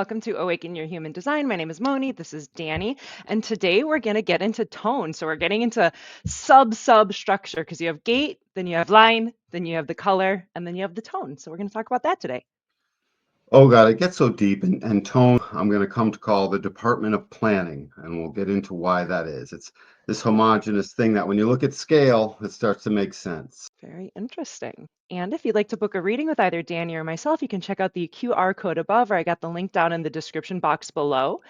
welcome to Awaken Your Human Design. My name is Moni. This is Danny. And today we're going to get into tone. So we're getting into substructure because you have gate, then you have line, then you have the color, and then you have the tone. So we're going to talk about that today. Oh God, it gets so deep. And tone, I'm going to come to call the Department of Planning, and we'll get into why that is. It's this homogeneous thing that when you look at scale, it starts to make sense. Very interesting. And if you'd like to book a reading with either Danny or myself, you can check out the QR code above, or I got the link down in the description box below.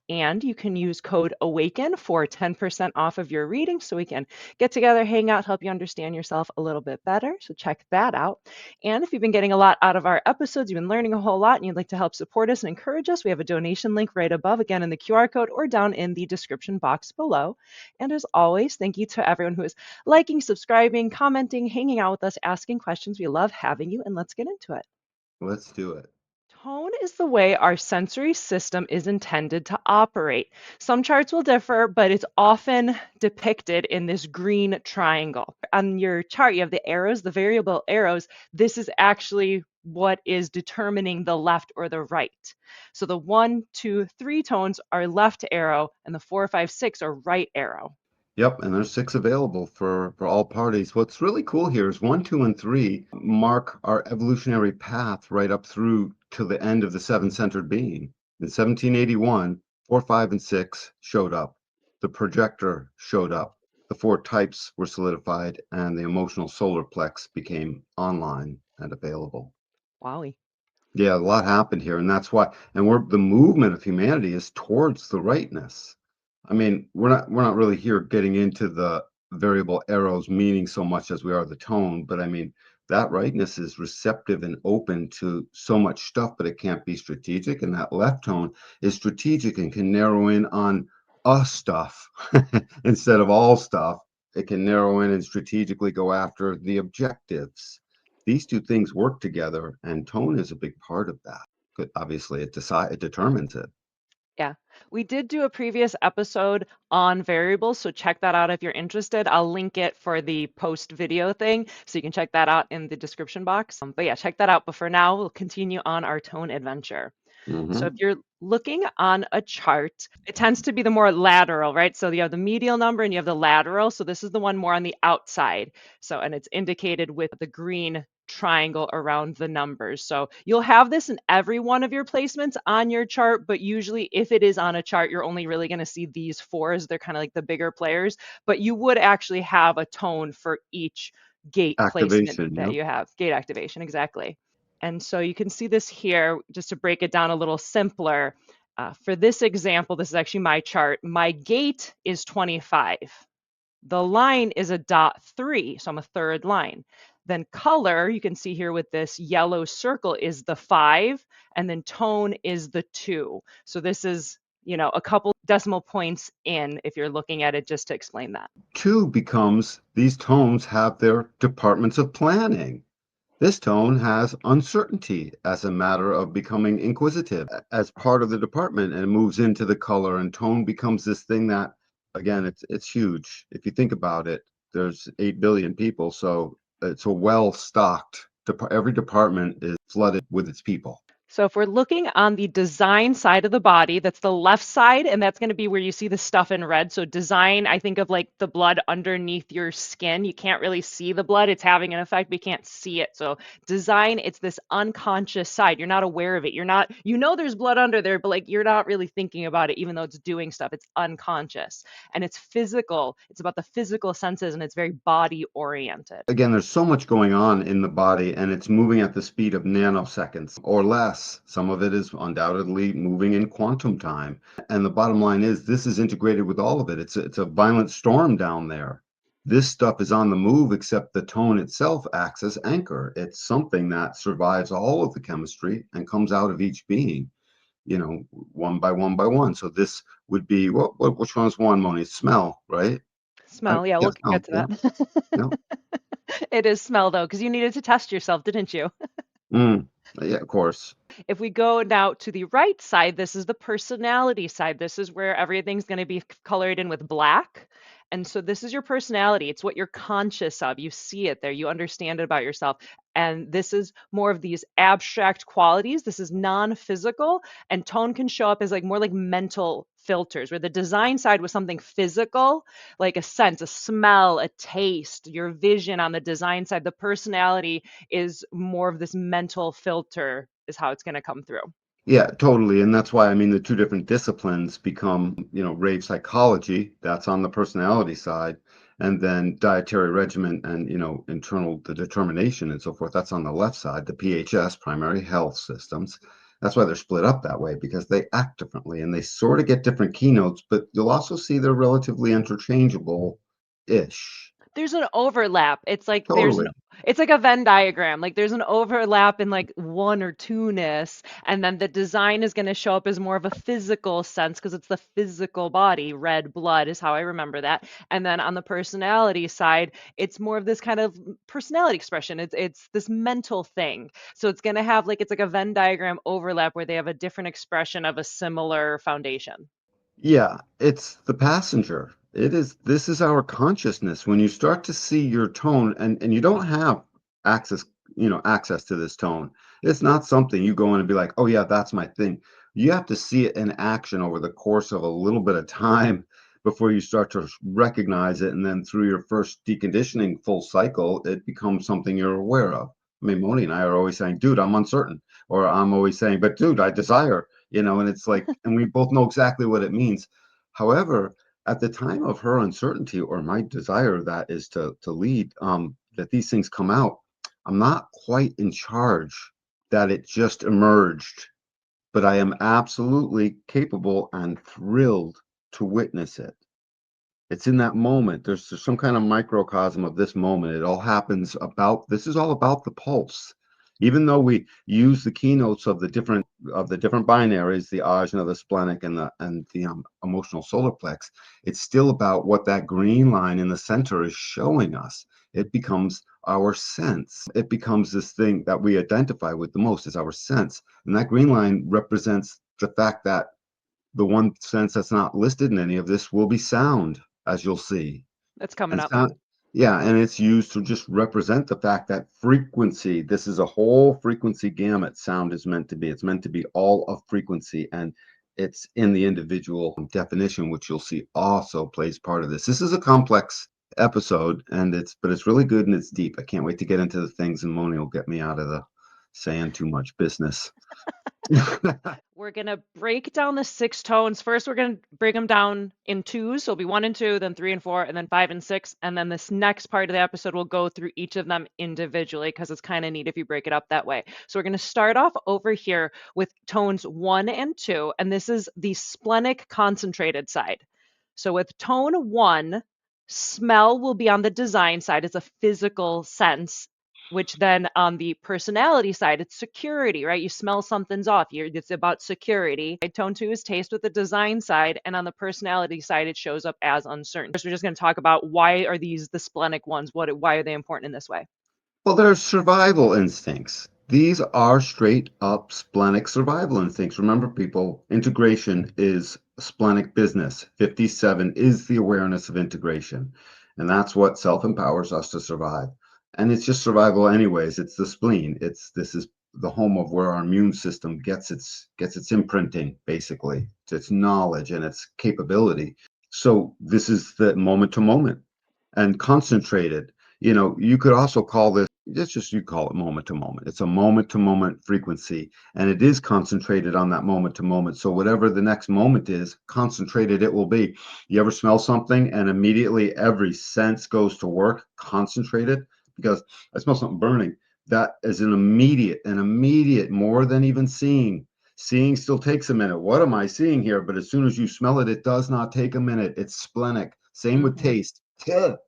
And you can use code AWAKEN for 10% off of your reading so we can get together, hang out, help you understand yourself a little bit better. So check that out. And if you've been getting a lot out of our episodes, you've been learning a whole lot, and you'd like to help support us and encourage us, we have a donation link right above, again in the QR code or down in the description box below. And as always, thank you to everyone who is liking, subscribing, commenting, hanging out with us, asking questions. We love having you, and let's get into it. Let's do it. Tone is the way our sensory system is intended to operate. Some charts will differ, but it's often depicted in this green triangle. On your chart, you have the arrows, the variable arrows. This is actually what is determining the left or the right. So the 1, 2, 3 tones are left arrow, and the 4, 5, 6 are right arrow. Yep, and there's 6 available for all parties. What's really cool here is 1, 2, and 3 mark our evolutionary path right up through to the end of the seven-centered being. In 1781, 4, 5, and 6 showed up. The projector showed up. The 4 types were solidified, and the emotional solar plex became online and available. Wowie. Yeah, a lot happened here, and that's why. And the movement of humanity is towards the rightness. I mean, we're not really here getting into the variable arrows meaning so much as we are the tone, but I mean that rightness is receptive and open to so much stuff, but it can't be strategic. And that left tone is strategic and can narrow in on stuff instead of all stuff. It can narrow in and strategically go after the objectives. These two things work together, and tone is a big part of that. Obviously, it determines it. Yeah, we did do a previous episode on variables, so check that out if you're interested. I'll link it for the post video thing, so you can check that out in the description box. But yeah, check that out. But for now, we'll continue on our tone adventure. So if Hmm. you're looking on a chart, it tends to be the more lateral, right? So you have the medial number and you have the lateral. So this is the one more on the outside. So, and it's indicated with the green triangle around the numbers. So you'll have this in every one of your placements on your chart, but usually if it is on a chart, you're only really going to see these 4s. They're kind of like the bigger players, but you would actually have a tone for each gate placement Activation, that yep. you have. Gate activation, exactly. And so you can see this here, just to break it down a little simpler. For this example, this is actually my chart. My gate is 25. The line is a dot 3, so I'm a third line. Then color, you can see here with this yellow circle, is the 5, and then tone is the 2. So this is, a couple decimal points in if you're looking at it, just to explain that. 2 becomes these tones have their departments of planning. This tone has uncertainty as a matter of becoming inquisitive as part of the department, and it moves into the color, and tone becomes this thing that, again, it's huge. If you think about it, there's 8 billion people, so it's a well-stocked, every department is flooded with its people. So if we're looking on the design side of the body, that's the left side, and that's going to be where you see the stuff in red. So design, I think of like the blood underneath your skin. You can't really see the blood. It's having an effect, but you can't see it. So design, it's this unconscious side. You're not aware of it. You're not, there's blood under there, but like you're not really thinking about it, even though it's doing stuff. It's unconscious. And it's physical. It's about the physical senses, and it's very body oriented. Again, there's so much going on in the body, and it's moving at the speed of nanoseconds or less. Some of it is undoubtedly moving in quantum time. And the bottom line is this is integrated with all of it. It's a violent storm down there. This stuff is on the move, except the tone itself acts as anchor. It's something that survives all of the chemistry and comes out of each being, one by one by one. So this would be, which one's one, Moni? Smell, right? Smell. Yeah, Yeah, we'll smell. get to Yeah, that. yeah. It is smell though, because you needed to test yourself, didn't you? Mm, yeah, of course. If we go now to the right side, this is the personality side. This is where everything's going to be colored in with black. And so this is your personality. It's what you're conscious of. You see it there. You understand it about yourself. And this is more of these abstract qualities. This is non-physical, and tone can show up as like more like mental filters, where the design side was something physical, like a sense, a smell, a taste, your vision on the design side. The personality is more of this mental filter, is how it's going to come through. Yeah, totally. And that's why, I mean, the two different disciplines become, rave psychology, that's on the personality side, and then dietary regimen and, internal the determination and so forth, that's on the left side, the PHS, primary health systems. That's why they're split up that way, because they act differently and they sort of get different keynotes, but you'll also see they're relatively interchangeable-ish. There's an overlap. Totally. It's like a Venn diagram. Like there's an overlap in like one or two-ness, and then the design is going to show up as more of a physical sense because it's the physical body. Red blood is how I remember that. And then on the personality side, it's more of this kind of personality expression. It's this mental thing. So it's going to have like it's like a Venn diagram overlap where they have a different expression of a similar foundation. Yeah, it's the passenger. This is our consciousness. When you start to see your tone and you don't have access, access to this tone. It's not something you go in and be like, "Oh yeah, that's my thing." You have to see it in action over the course of a little bit of time before you start to recognize it. And then through your first deconditioning full cycle, it becomes something you're aware of. I mean, Moni and I are always saying, "Dude, I'm uncertain," or I'm always saying, "But dude, I desire." And it's like, and we both know exactly what it means. However, at the time of her uncertainty or my desire that is to lead, that these things come out, I'm not quite in charge that it just emerged, but I am absolutely capable and thrilled to witness it. It's in that moment. There's some kind of microcosm of this moment. It all happens about this is all about the pulse. Even though we use the keynotes of the different binaries, the ajna, the splenic, and the emotional solar plex, it's still about what that green line in the center is showing us. It becomes our sense. It becomes this thing that we identify with the most is our sense. And that green line represents the fact that the one sense that's not listed in any of this will be sound, as you'll see. That's coming And up. sound, yeah, and it's used to just represent the fact that frequency, this is a whole frequency gamut sound is meant to be. It's meant to be all of frequency, and it's in the individual definition, which you'll see also plays part of this. This is a complex episode, but it's really good and it's deep. I can't wait to get into the things, and Moni will get me out of the saying too much business. We're going to break down the six tones. First, we're going to break them down in twos. So it'll be one and two, then three and four, and then five and six. And then this next part of the episode will go through each of them individually because it's kind of neat if you break it up that way. So we're going to start off over here with tones one and two. And this is the splenic concentrated side. So with tone one, smell will be on the design side. It's a physical sense, which then on the personality side, it's security, right? You smell something's off. It's about security. Tone two is taste with the design side, and on the personality side, it shows up as uncertain. First, we're just going to talk about why are these the splenic ones? Why are they important in this way? Well, they're survival instincts. These are straight up splenic survival instincts. Remember, people, integration is splenic business. 57 is the awareness of integration. And that's what self empowers us to survive. And it's just survival anyways. It's the spleen. This is the home of where our immune system gets its imprinting, basically. It's its knowledge and its capability. So this is the moment to moment and concentrated. You could also call this, it's just you call it moment to moment. It's a moment to moment frequency, and it is concentrated on that moment to moment. So whatever the next moment is, concentrated it will be. You ever smell something and immediately every sense goes to work, concentrated? Because I smell something burning. That is an immediate, more than even seeing. Seeing still takes a minute. What am I seeing here? But as soon as you smell it, it does not take a minute. It's splenic. Same with Mhm. taste. It's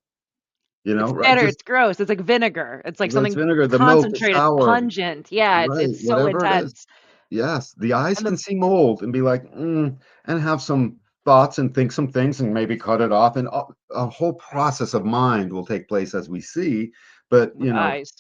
Right? bitter. Just It's gross. It's like vinegar. It's like it's something vinegar, the milk, the concentrated, sour, pungent. Yeah, right? it's so Whatever it is. intense. Yes, the eyes And can the see mold and be like, and have some thoughts and think some things and maybe cut it off. And a whole process of mind will take place as we see. But, with eyes.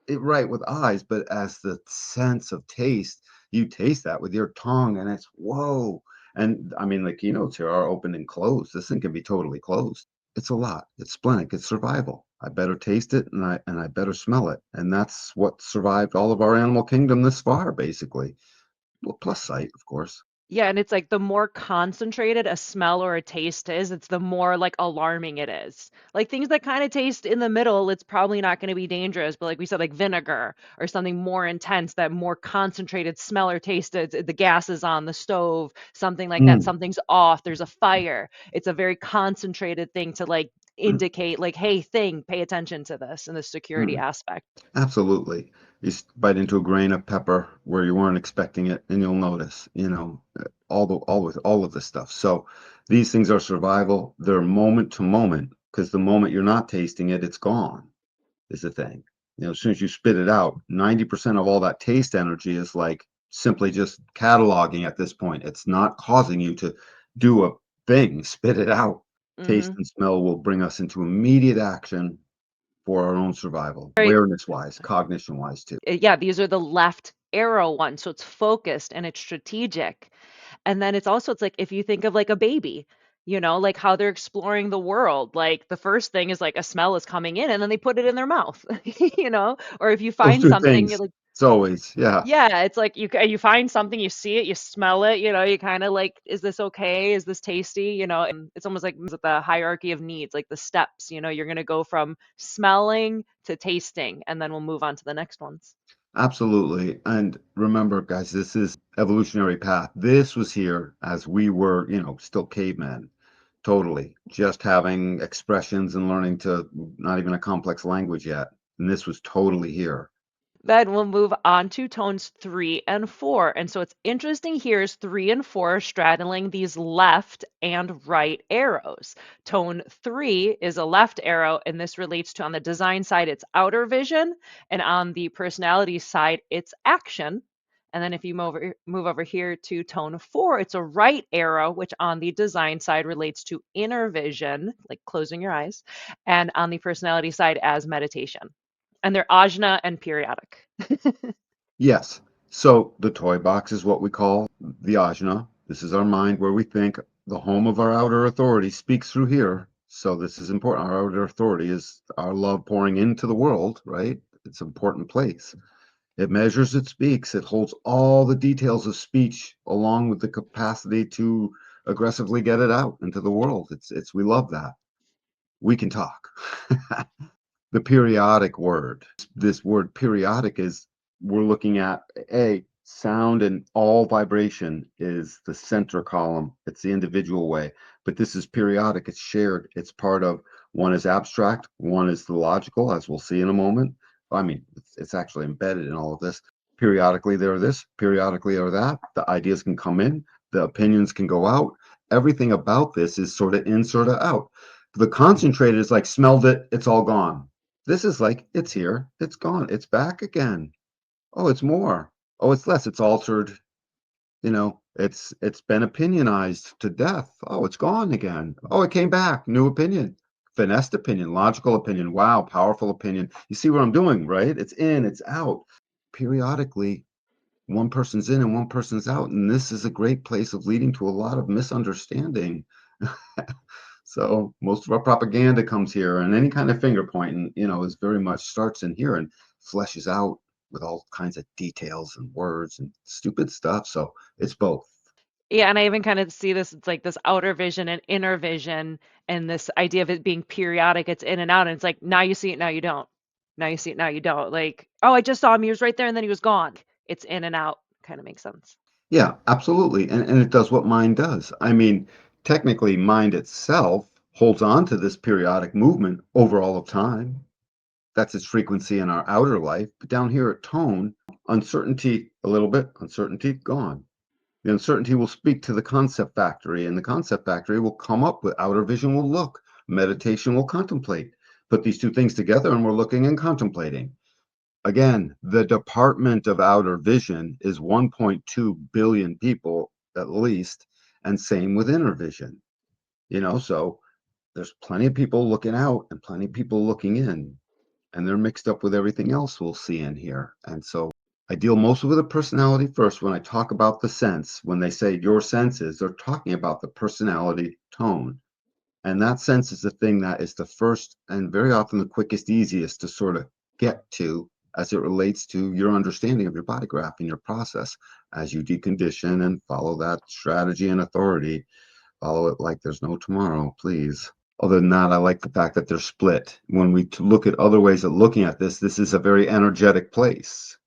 right with eyes, but as the sense of taste, you taste that with your tongue and it's whoa. And I mean, the keynotes here are open and closed. This thing can be totally closed. It's a lot. It's splenic. It's survival. I better taste it and I better smell it. And that's what survived all of our animal kingdom this far, basically. Well, plus sight, of course. Yeah, and it's like the more concentrated a smell or a taste is, it's the more like alarming it is. Like things that kind of taste in the middle, it's probably not going to be dangerous, but like we said, like vinegar or something more intense, that more concentrated smell or taste, the gas is on the stove, something like that, Mm. something's off, there's a fire. It's a very concentrated thing to like indicate, like, hey, thing, pay attention to this and the security Mm. aspect. Absolutely. Bite into a grain of pepper where you weren't expecting it, and you'll notice, all of this stuff. So these things are survival. They're moment to moment, because the moment you're not tasting it, it's gone, is the thing. As soon as you spit it out, 90% of all that taste energy is like simply just cataloging at this point. It's not causing you to do a thing, spit it out. Taste Hmm. and smell will bring us into immediate action for our own survival, Very awareness wise, cognition wise too. yeah, these are the left arrow ones. So it's focused and it's strategic. And then it's like if you think of like a baby, like how they're exploring the world. Like the first thing is like a smell is coming in and then they put it in their mouth, or if you Those find two something you're things. like, It's always, yeah, yeah, it's like you find something, you see it, you smell it, you kind of like, is this okay? Is this tasty? And it's almost like the hierarchy of needs, like the steps, you're going to go from smelling to tasting and then we'll move on to the next ones. absolutely. And remember, guys, this is evolutionary path. This was here as we were, still cavemen. Totally. Just having expressions and learning to not even a complex language yet. And this was totally here. Then we'll move on to tones 3 and 4. And so it's interesting here is 3 and 4 straddling these left and right arrows. Tone 3 is a left arrow, and this relates to on the design side, it's outer vision, and on the personality side, it's action. And then if you move over here to tone 4, it's a right arrow, which on the design side relates to inner vision, like closing your eyes, and on the personality side as meditation. And they're ajna and periodic. Yes. So the toy box is what we call the ajna. This is our mind where we think. The home of our outer authority speaks through here. So this is important. Our outer authority is our love pouring into the world, right? It's an important place. It measures, it speaks, it holds all the details of speech along with the capacity to aggressively get it out into the world. We love that. We can talk. The periodic word. This word periodic is, we're looking at a sound, and all vibration is the center column. It's the individual way, but this is periodic. It's shared. It's part of, one is abstract, one is the logical, as we'll see in a moment. I mean, it's actually embedded in all of this. Periodically they're this, periodically are that. The ideas can come in, the opinions can go out. Everything about this is sort of in, sort of out. The concentrated is like smelled it, it's all gone. This is like, it's here, it's gone, it's back again. Oh, it's more. Oh, it's less, it's altered. It's been opinionized to death. Oh, it's gone again. Oh, it came back. New opinion. Finessed opinion, logical opinion. Wow, powerful opinion. You see what I'm doing, right? It's in, it's out. Periodically, one person's in and one person's out. And this is a great place of leading to a lot of misunderstanding. So most of our propaganda comes here, and any kind of finger pointing, is very much starts in here and fleshes out with all kinds of details and words and stupid stuff. So it's both. Yeah, and I even kind of see this, it's like this outer vision and inner vision, and this idea of it being periodic, it's in and out, and it's like now you see it, now you don't. Now you see it, now you don't. Like, oh, I just saw him, he was right there, and then he was gone. It's in and out, kind of makes sense. Yeah, absolutely. And it does what mind does. I mean, technically, mind itself holds on to this periodic movement over all of time. That's its frequency in our outer life. But down here at tone, uncertainty a little bit, uncertainty gone. The uncertainty will speak to the concept factory, and the concept factory will come up with outer vision will look, meditation will contemplate. Put these two things together, and we're looking and contemplating. Again, the department of outer vision is 1.2 billion people at least, and same with inner vision. So there's plenty of people looking out and plenty of people looking in, and they're mixed up with everything else we'll see in here. And so I deal mostly with the personality first when I talk about the sense. When they say your senses, they're talking about the personality tone. And that sense is the thing that is the first and very often the quickest, easiest to sort of get to as it relates to your understanding of your body graph and your process as you decondition and follow that strategy and authority. Follow it like there's no tomorrow, please. Other than that, I like the fact that they're split. When we look at other ways of looking at this is a very energetic place.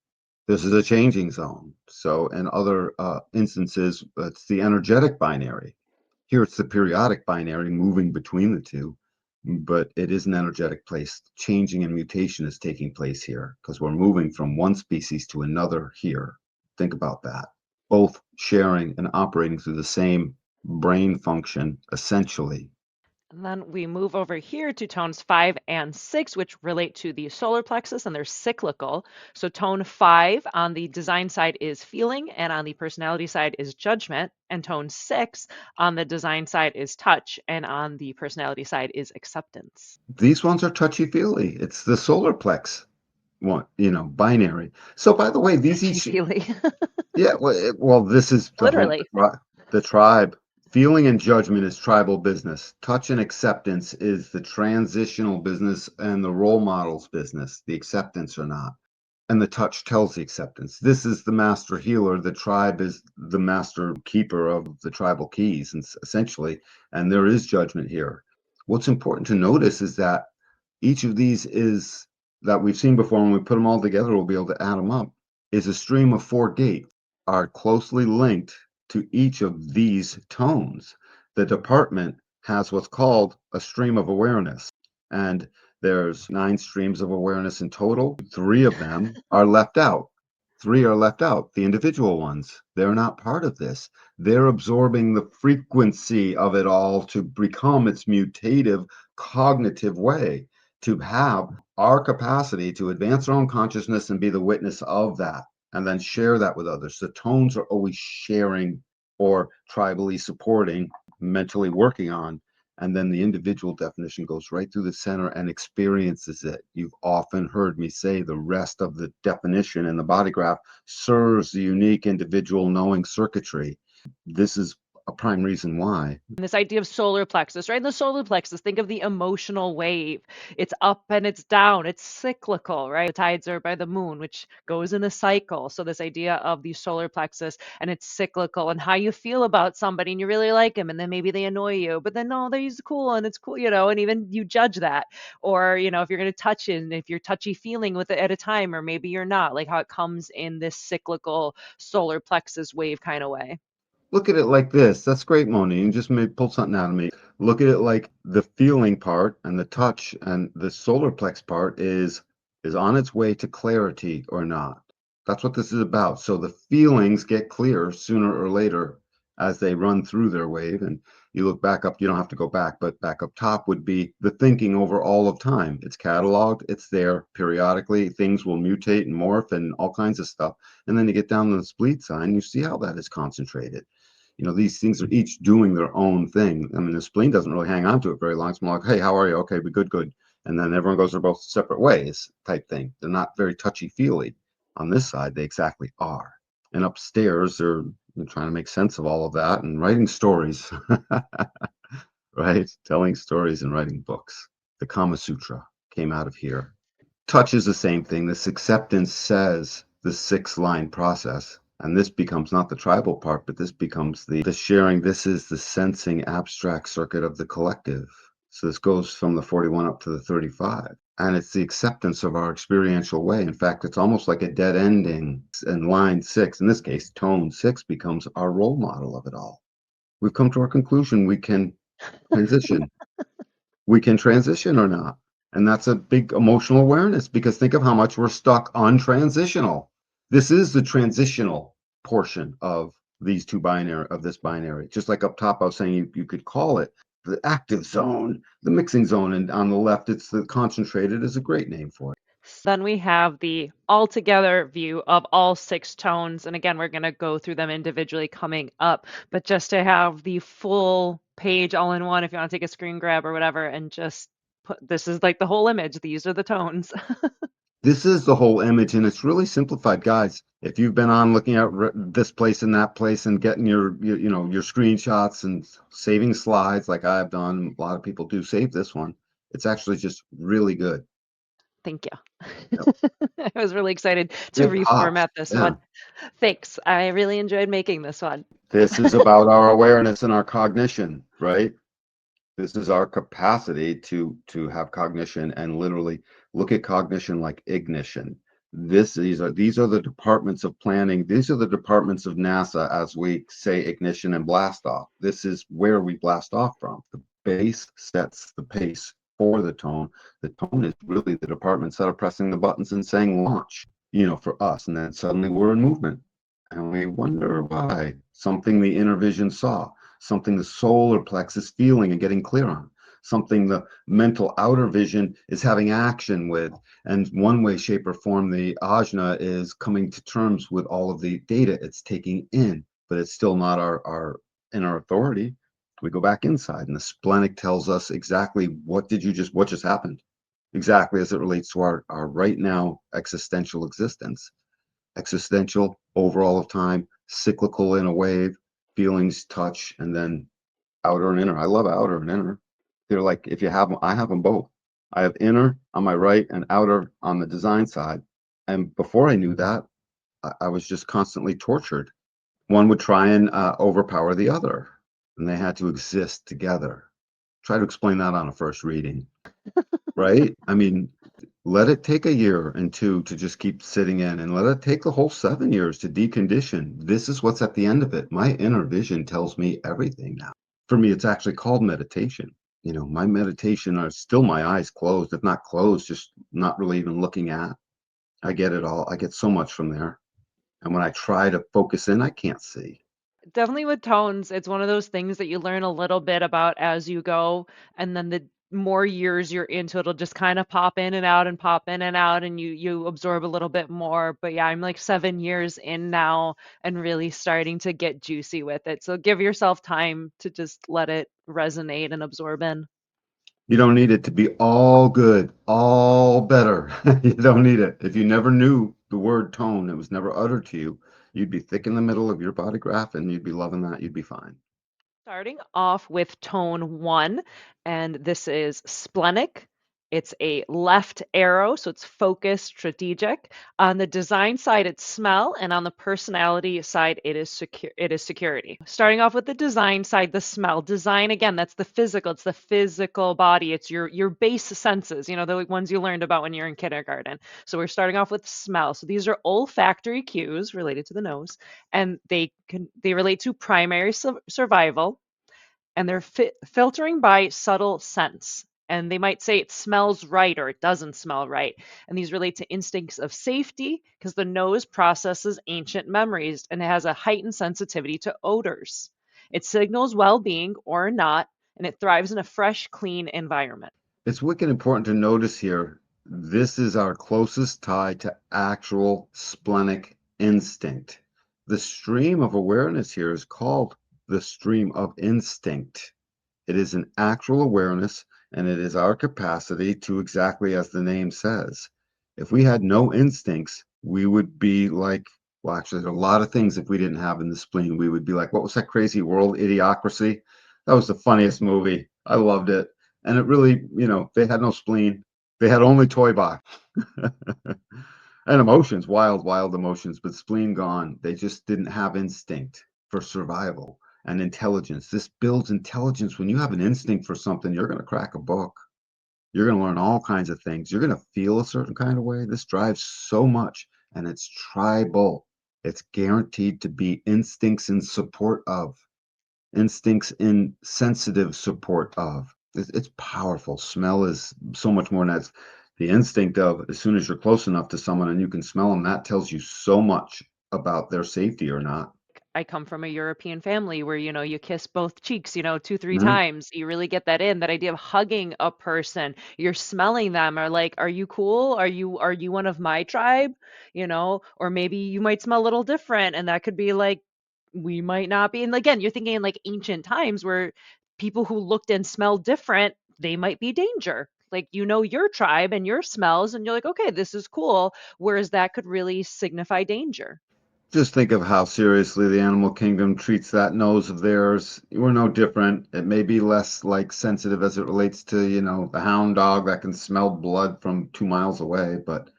This is a changing zone. So in other instances, it's the energetic binary. Here it's the periodic binary moving between the two, but it is an energetic place. Changing and mutation is taking place here because we're moving from one species to another here. Think about that. Both sharing and operating through the same brain function, essentially. And then we move over here to tones 5 and 6, which relate to the solar plexus, and they're cyclical. So tone 5 on the design side is feeling, and on the personality side is judgment. And tone 6 on the design side is touch, and on the personality side is acceptance. These ones are touchy-feely. It's the solar plex one, binary. So by the way, these Touchy each, feely, yeah, well, this is the whole, literally. the tribe. Feeling and judgment is tribal business. Touch and acceptance is the transitional business and the role models business. The acceptance or not. And the touch tells the acceptance. This is the master healer. The tribe is the master keeper of the tribal keys, and essentially, and there is judgment here. What's important to notice is that each of these is that we've seen before. When we put them all together, we'll be able to add them up. Is a stream of 4 gates are closely linked to each of these tones. The department has what's called a stream of awareness, and there's 9 streams of awareness in total. 3 of them are left out. 3 are left out. The individual ones, they're not part of this. They're absorbing the frequency of it all to become its mutative cognitive way, to have our capacity to advance our own consciousness and be the witness of that, and then share that with others. The tones are always sharing or tribally supporting, mentally working on, and then the individual definition goes right through the center and experiences it. You've often heard me say the rest of the definition in the body graph serves the unique individual knowing circuitry. This is a prime reason why. This idea of solar plexus, right? In the solar plexus, think of the emotional wave. It's up and it's down. It's cyclical, right? The tides are by the moon, which goes in a cycle. So this idea of the solar plexus and it's cyclical and how you feel about somebody and you really like them and then maybe they annoy you, but then no, they're cool and it's cool, and even you judge that. Or, if you're going to touch it and if you're touchy feeling with it at a time, or maybe you're not, like how it comes in this cyclical solar plexus wave kind of way. Look at it like this. That's great, Moni. You just made pull something out of me. Look at it like the feeling part and the touch and the solar plex part is on its way to clarity or not. That's what this is about. So the feelings get clear sooner or later as they run through their wave. And you look back up, you don't have to go back, but back up top would be the thinking over all of time. It's cataloged, it's there periodically. Things will mutate and morph and all kinds of stuff. And then you get down to the spleen sign, you see how that is concentrated. These things are each doing their own thing. I mean, the spleen doesn't really hang on to it very long. It's more like, hey, how are you? Okay, we good, good. And then everyone goes their both separate ways type thing. They're not very touchy-feely. On this side, they exactly are. And upstairs, they're trying to make sense of all of that and writing stories, right? Telling stories and writing books. The Kama Sutra came out of here. Touch is the same thing. This acceptance says the 6-line process. And this becomes not the tribal part, but this becomes the sharing. This is the sensing abstract circuit of the collective. So this goes from the 41 up to the 35. And it's the acceptance of our experiential way. In fact, it's almost like a dead ending. And line 6, in this case, tone 6 becomes our role model of it all. We've come to our conclusion. We can transition. We can transition or not. And that's a big emotional awareness because think of how much we're stuck on transitional. This is the transitional portion of these two binary, of this binary. Just like up top, I was saying you could call it the active zone, the mixing zone, and on the left, it's the concentrated is a great name for it. Then we have the altogether view of all 6 tones. And again, we're going to go through them individually coming up, but just to have the full page all in one, if you want to take a screen grab or whatever, and just put, this is like the whole image. These are the tones. This is the whole image, and it's really simplified, guys. If you've been on looking at this place and that place and getting your screenshots and saving slides like I've done, a lot of people do save this one. It's actually just really good. Thank you. Yep. I was really excited to It pops. reformat this Yeah. one. Thanks. I really enjoyed making this one. This is about our awareness and our cognition, right? This is our capacity to have cognition and literally look at cognition like ignition. These are the departments of planning. These are the departments of NASA as we say ignition and blast off. This is where we blast off from. The base sets the pace for the tone. The tone is really the departments that are pressing the buttons and saying launch, for us. And then suddenly we're in movement. And we wonder why. Something the inner vision saw, something the solar plexus is feeling and getting clear on, something the mental outer vision is having action with. And one way, shape, or form, the Ajna is coming to terms with all of the data it's taking in, but it's still not our inner authority. We go back inside, and the splenic tells us exactly what just happened, exactly as it relates to our right now existential existence. Existential, overall of time, cyclical in a wave, feelings, touch, and then outer and inner. I love outer and inner. They're like, if you have them, I have them both. I have inner on my right and outer on the design side. And before I knew that, I was just constantly tortured. One would try and overpower the other, and they had to exist together. Try to explain that on a first reading, right? I mean, let it take a year and two to just keep sitting in, and let it take the whole 7 years to decondition. This is what's at the end of it. My inner vision tells me everything now. For me, it's actually called meditation. My meditation are still my eyes closed, if not closed, just not really even looking at. I get it all. I get so much from there. And when I try to focus in, I can't see. Definitely with tones, it's one of those things that you learn a little bit about as you go, and then the more years you're into it, it'll just kind of pop in and out and pop in and out, and you absorb a little bit more. But yeah, I'm like 7 years in now and really starting to get juicy with it. So give yourself time to just let it resonate and absorb in. You don't need it to be all good, all better. You don't need it. If you never knew the word tone, it was never uttered to you, you'd be thick in the middle of your body graph and you'd be loving that. You'd be fine. Starting off with tone one, and this is splenic. It's a left arrow, so it's focused, strategic. On the design side, it's smell, and on the personality side, it is secure. It is security. Starting off with the design side, the smell. Design again, that's the physical. It's the physical body. It's your base senses. The ones you learned about when you're in kindergarten. So we're starting off with smell. So these are olfactory cues related to the nose, and they relate to primary survival, and they're filtering by subtle sense. And they might say it smells right or it doesn't smell right. And these relate to instincts of safety because the nose processes ancient memories and it has a heightened sensitivity to odors. It signals well being or not, and it thrives in a fresh, clean environment. It's wicked important to notice here. This is our closest tie to actual splenic instinct. The stream of awareness here is called the stream of instinct. It is an actual awareness, and it is our capacity to, exactly as the name says. If we had no instincts, we would be like, well, actually, there are a lot of things if we didn't have in the spleen. We would be like, what was that crazy world, Idiocracy? That was the funniest movie. I loved it. And it really, they had no spleen. They had only toy box. And emotions, wild, wild emotions, but spleen gone. They just didn't have instinct for survival and intelligence. This builds intelligence. When you have an instinct for something, you're going to crack a book. You're going to learn all kinds of things. You're going to feel a certain kind of way. This drives so much, and it's tribal. It's guaranteed to be instincts in support of, instincts in sensitive support of. It's powerful. Smell is so much more than that. The instinct of, as soon as you're close enough to someone and you can smell them, that tells you so much about their safety or not. I come from a European family where, you kiss both cheeks, two, three Mhm. times. You really get that in, that idea of hugging a person. You're smelling them, or like, are you cool? Are you one of my tribe? Or maybe you might smell a little different. And that could be like, we might not be. And again, you're thinking in like ancient times where people who looked and smelled different, they might be danger. Like, you know, your tribe and your smells, and you're like, okay, this is cool. Whereas that could really signify danger. Just think of how seriously the animal kingdom treats that nose of theirs. We're no different. It may be less like sensitive as it relates to, the hound dog that can smell blood from 2 miles away, but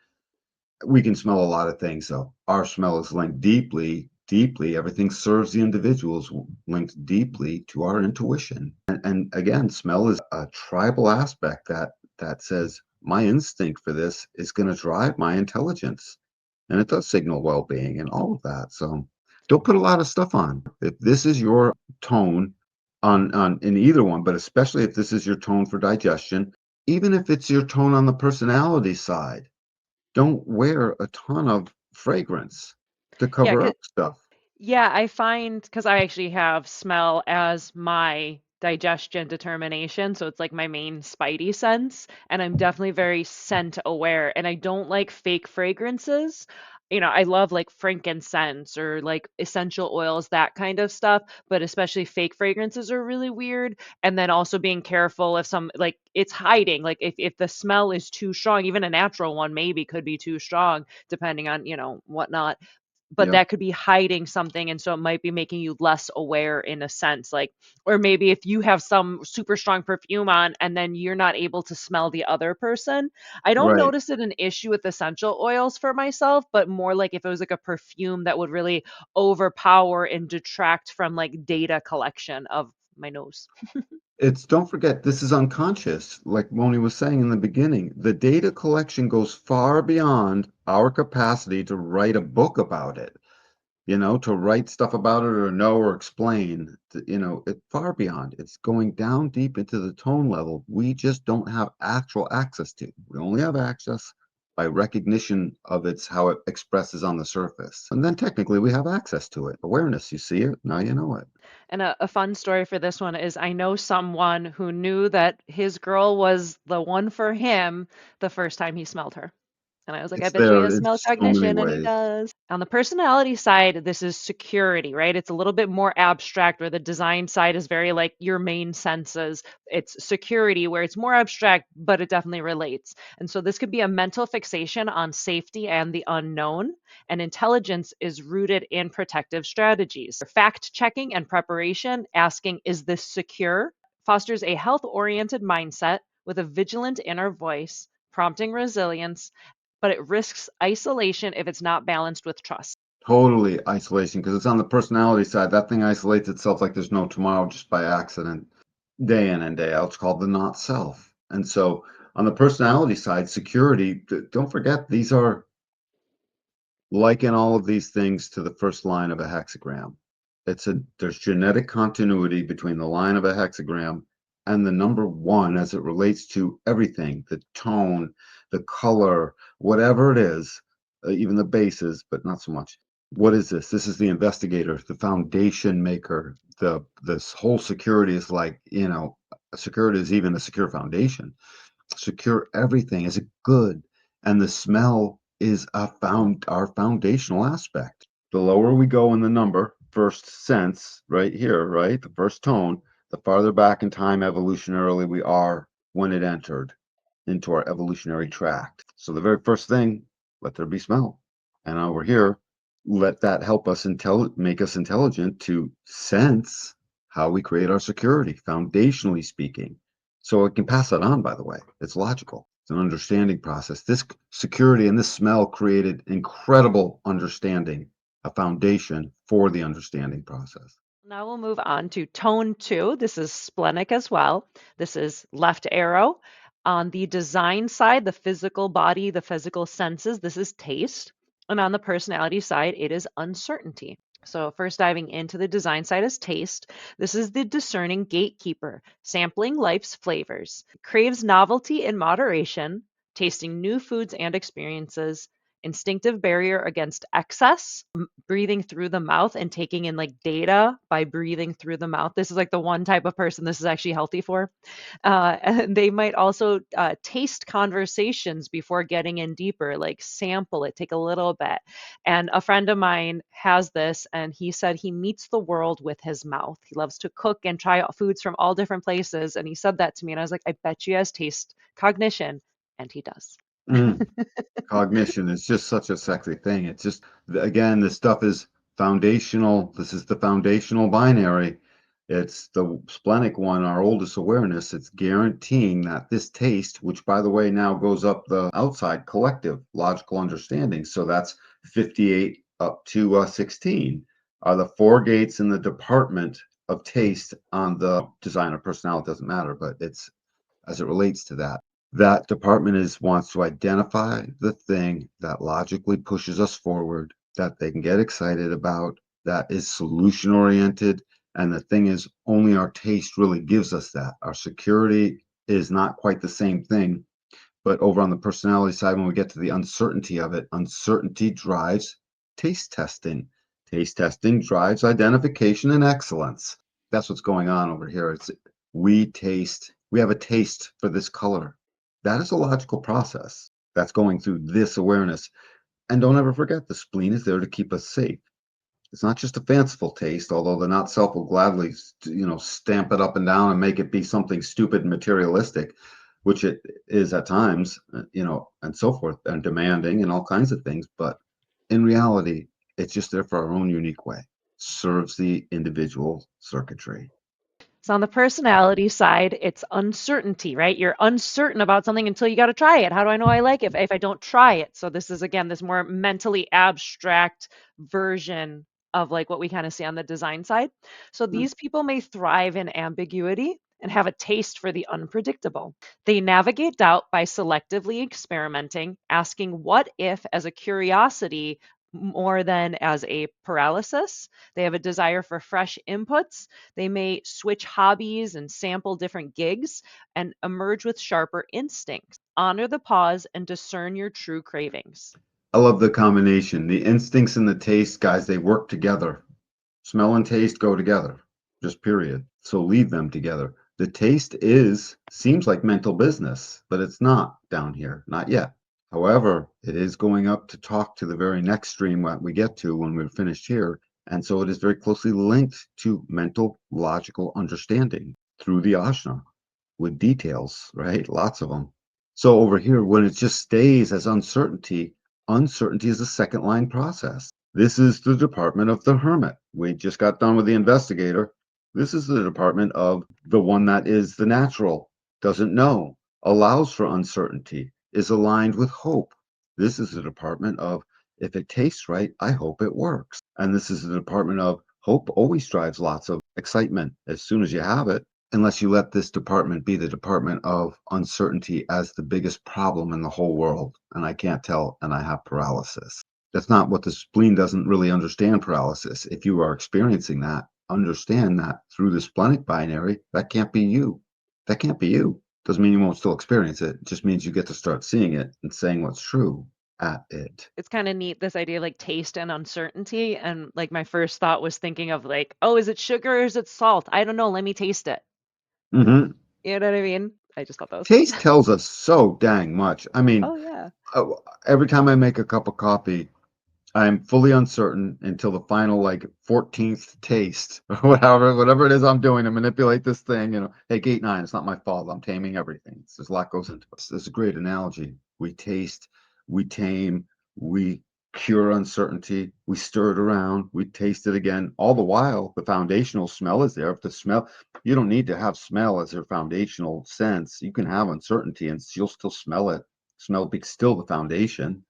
we can smell a lot of things. So our smell is linked deeply, deeply. Everything serves the individuals linked deeply to our intuition. And again, smell is a tribal aspect that says my instinct for this is going to drive my intelligence, and it does signal well-being and all of that. So don't put a lot of stuff on. If this is your tone on in either one, but especially if this is your tone for digestion, even if it's your tone on the personality side, don't wear a ton of fragrance to Yeah, cover up stuff. yeah, I find because I actually have smell as my digestion determination. So it's like my main spidey sense. And I'm definitely very scent aware. And I don't like fake fragrances. You know, I love like frankincense or like essential oils, that kind of stuff. But especially fake fragrances are really weird. And then also being careful if some, like, it's hiding. Like, if the smell is too strong, even a natural one maybe could be too strong, depending on, whatnot, but Yep, that could be hiding something, and so it might be making you less aware in a sense, like, or maybe if you have some super strong perfume on and then you're not able to smell the other person. I don't right. notice it an issue with essential oils for myself, but more like if it was like a perfume that would really overpower and detract from like data collection of my nose. It's don't forget, this is unconscious. Like Moni was saying in the beginning, the data collection goes far beyond our capacity to write a book about it, to write stuff about it or know or explain. It's far beyond. It's going down deep into the tone level. We just don't have actual access to. We only have access by recognition of how it expresses on the surface. And then technically we have access to it. Awareness, you see it, now you know it. And a fun story for this one is I know someone who knew that his girl was the one for him the first time he smelled her. And I was like, I It's bet you he there has in smell so many cognition, and he ways. does. On the personality side, this is security, right? It's a little bit more abstract, where the design side is very like your main senses. It's security, where it's more abstract, but it definitely relates. And so this could be a mental fixation on safety and the unknown. And intelligence is rooted in protective strategies. Fact checking and preparation, asking, is this secure? Fosters a health oriented mindset with a vigilant inner voice, prompting resilience, but it risks isolation if it's not balanced with trust. Totally isolation, because it's on the personality side. That thing isolates itself like there's no tomorrow just by accident, day in and day out. It's called the not self. And so on the personality side, security, don't forget, these are liken all of these things to the first line of a hexagram. There's genetic continuity between the line of a hexagram and the number one as it relates to everything, the tone, the color, whatever it is, even the bases, but not so much. What is this? This is the investigator, the foundation maker. This whole security is like, security is even a secure foundation. Secure everything is good, and the smell is our foundational aspect. The lower we go in the number, first sense, right here, right, the first tone, the farther back in time evolutionarily we are when it entered into our evolutionary tract. So the very first thing, let there be smell. And over here, let that help us make us intelligent to sense how we create our security, foundationally speaking. So it can pass that on, by the way. It's logical. It's an understanding process. This security and this smell created incredible understanding, a foundation for the understanding process. Now we'll move on to tone two. This is splenic as well. This is left arrow. On the design side, the physical body, the physical senses, this is taste. And on the personality side, it is uncertainty. So, first diving into the design side is taste. This is the discerning gatekeeper, sampling life's flavors, craves novelty in moderation, tasting new foods and experiences, instinctive barrier against excess, breathing through the mouth and taking in like data by breathing through the mouth. This is like the one type of person this is actually healthy for. And they might also taste conversations before getting in deeper, like sample it, take a little bit. And a friend of mine has this, and he said he meets the world with his mouth. He loves to cook and try foods from all different places. And he said that to me, and I was like, I bet you he has taste cognition. And he does. Mm. Cognition is just such a sexy thing. It's just, again, this stuff is foundational. This is the foundational binary. It's the splenic one, our oldest awareness. It's guaranteeing that this taste, which by the way now goes up the outside collective logical understanding. So that's 58 up to 16 are the four gates in the department of taste on the design of personality. It doesn't matter, but it's as it relates to that. That department wants to identify the thing that logically pushes us forward, that they can get excited about, that is solution oriented. And the thing is, only our taste really gives us that. Our security is not quite the same thing. But over on the personality side, when we get to the uncertainty of it, uncertainty drives taste testing. Taste testing drives identification and excellence. That's what's going on over here. We have a taste for this color. That is a logical process that's going through this awareness. And don't ever forget, the spleen is there to keep us safe. It's not just a fanciful taste, although the not self will gladly, stamp it up and down and make it be something stupid and materialistic, which it is at times, and so forth, and demanding and all kinds of things. But in reality, it's just there for our own unique way. Serves the individual circuitry. So on the personality side, it's uncertainty, right? You're uncertain about something until you got to try it. How do I know I like it if I don't try it? So this is again this more mentally abstract version of like what we kind of see on the design side. So Mm. these people may thrive in ambiguity and have a taste for the unpredictable. They navigate doubt by selectively experimenting, asking what if as a curiosity more than as a paralysis. They have a desire for fresh inputs. They may switch hobbies and sample different gigs and emerge with sharper instincts. Honor the pause and discern your true cravings. I love the combination. The instincts and the taste, guys, they work together. Smell and taste go together, just period. So leave them together. The taste seems like mental business, but it's not down here, not yet. However, it is going up to talk to the very next stream that we get to when we're finished here. And so it is very closely linked to mental, logical understanding through the Ajna with details, right? Lots of them. So over here, when it just stays as uncertainty, uncertainty is a second line process. This is the department of the hermit. We just got done with the investigator. This is the department of the one that is the natural, doesn't know, allows for uncertainty, is aligned with hope. This is the department of if it tastes right, I hope it works. And this is the department of hope always drives lots of excitement as soon as you have it, unless you let this department be the department of uncertainty as the biggest problem in the whole world. And I can't tell, and I have paralysis. That's not what the spleen doesn't really understand paralysis. If you are experiencing that, understand that through the splenic binary, that can't be you. That can't be you. Doesn't mean you won't still experience it. It just means you get to start seeing it and saying what's true at it. It's kind of neat, this idea of like taste and uncertainty. And like my first thought was thinking of like, oh, is it sugar or is it salt? I don't know. Let me taste it. Mm-hmm. You know what I mean? I just thought that was fun. Taste tells us so dang much. I mean, Oh, yeah. uh, every time I make a cup of coffee, I'm fully uncertain until the final like 14th taste or whatever it is I'm doing to manipulate this thing. Hey, gate 9, it's not my fault. I'm taming everything. There's a lot goes into it. This is a great analogy. We taste, we tame, we cure uncertainty, we stir it around, we taste it again. All the while, the foundational smell is there. If the smell, you don't need to have smell as your foundational sense. You can have uncertainty and you'll still smell it. Smell be still the foundation,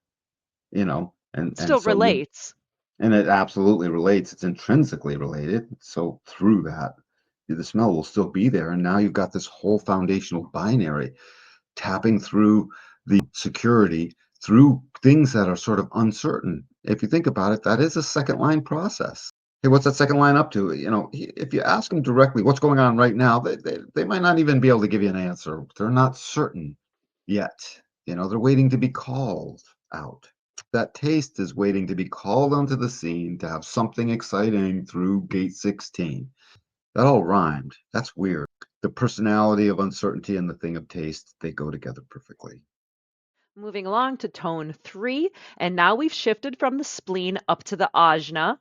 and Still so you relates. and it absolutely relates. It's intrinsically related. So through that, the smell will still be there. And now you've got this whole foundational binary tapping through the security through things that are sort of uncertain. If you think about it, that is a second line process. Hey, what's that second line up to? If you ask them directly what's going on right now, they might not even be able to give you an answer. They're not certain yet. They're waiting to be called out. That taste is waiting to be called onto the scene to have something exciting through gate 16. That all rhymed. That's weird. The personality of uncertainty and the thing of taste, they go together perfectly. Moving along to tone 3, and now we've shifted from the spleen up to the ajna,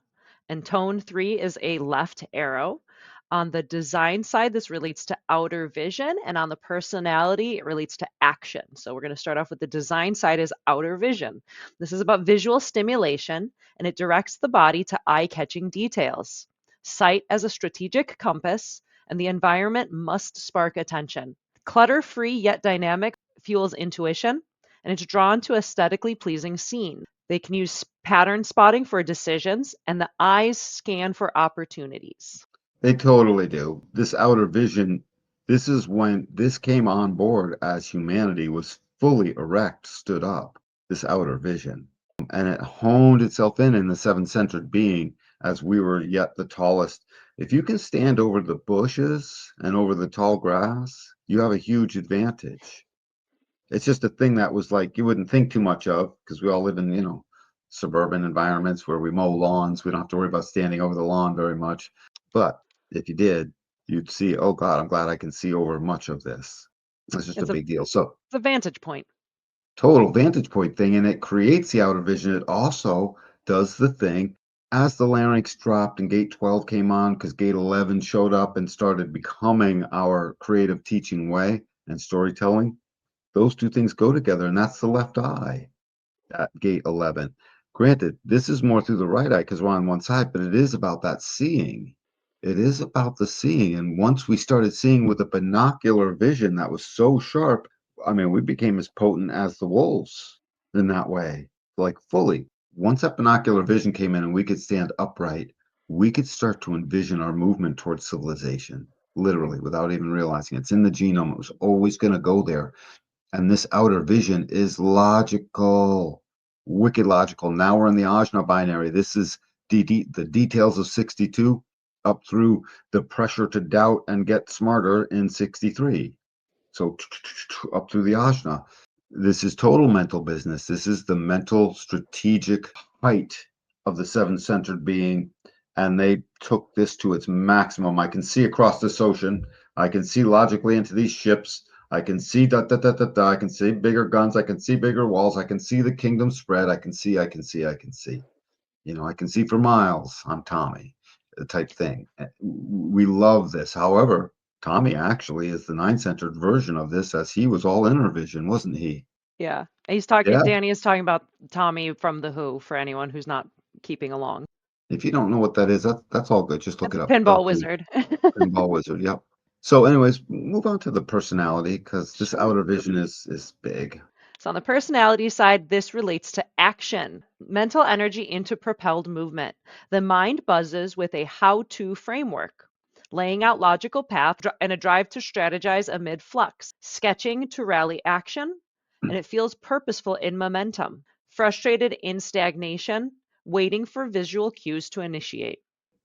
and tone 3 is a left arrow. On the design side, this relates to outer vision, and on the personality, it relates to action. So we're going to start off with the design side is outer vision. This is about visual stimulation, and it directs the body to eye-catching details. Sight as a strategic compass, and the environment must spark attention. Clutter-free yet dynamic fuels intuition, and it's drawn to aesthetically pleasing scenes. They can use pattern spotting for decisions, and the eyes scan for opportunities. They totally do. This outer vision, this is when this came on board as humanity was fully erect, stood up, this outer vision. And it honed itself in the seven-centered being as we were yet the tallest. If you can stand over the bushes and over the tall grass, you have a huge advantage. It's just a thing that was like you wouldn't think too much of because we all live in, suburban environments where we mow lawns. We don't have to worry about standing over the lawn very much. But if you did, you'd see, oh God, I'm glad I can see over much of this. It's just a It's a, big deal. So it's a vantage point. total vantage point thing, and it creates the outer vision. It also does the thing as the larynx dropped and gate 12 came on because gate 11 showed up and started becoming our creative teaching way and storytelling. Those two things go together, and that's the left eye at gate 11. Granted, this is more through the right eye because we're on one side, but it is about that seeing. It is about the seeing. And once we started seeing with a binocular vision that was so sharp, I mean, we became as potent as the wolves in that way, like fully. Once that binocular vision came in and we could stand upright, we could start to envision our movement towards civilization, literally, without even realizing it's in the genome. It was always going to go there. And this outer vision is logical, wicked logical. Now we're in the Ajna binary. This is the details of 62 up through the pressure to doubt and get smarter in 63. So up through the Ajna. This is total mental business. This is the mental strategic height of the seven-centered being. And they took this to its maximum. I can see across this ocean. I can see logically into these ships. I can see I can see bigger guns. I can see bigger walls. I can see the kingdom spread. I can see. I can see. I can see for miles. I'm Tommy, type thing. We love this. However, Tommy actually is the nine-centered version of this, as he was all inner vision, wasn't he? Yeah. He's talking, Yeah. Danny is talking about Tommy from The Who for anyone who's not keeping along. If you don't know what that is, that's all good. Just look That's it a up. pinball wizard. Pinball Wizard. Yep. So, anyways, move on to the personality because this Sure. outer vision is big. So on the personality side, this relates to action, mental energy into propelled movement. The mind buzzes with a how-to framework, laying out logical path and a drive to strategize amid flux, sketching to rally action, and it feels purposeful in momentum, frustrated in stagnation, waiting for visual cues to initiate.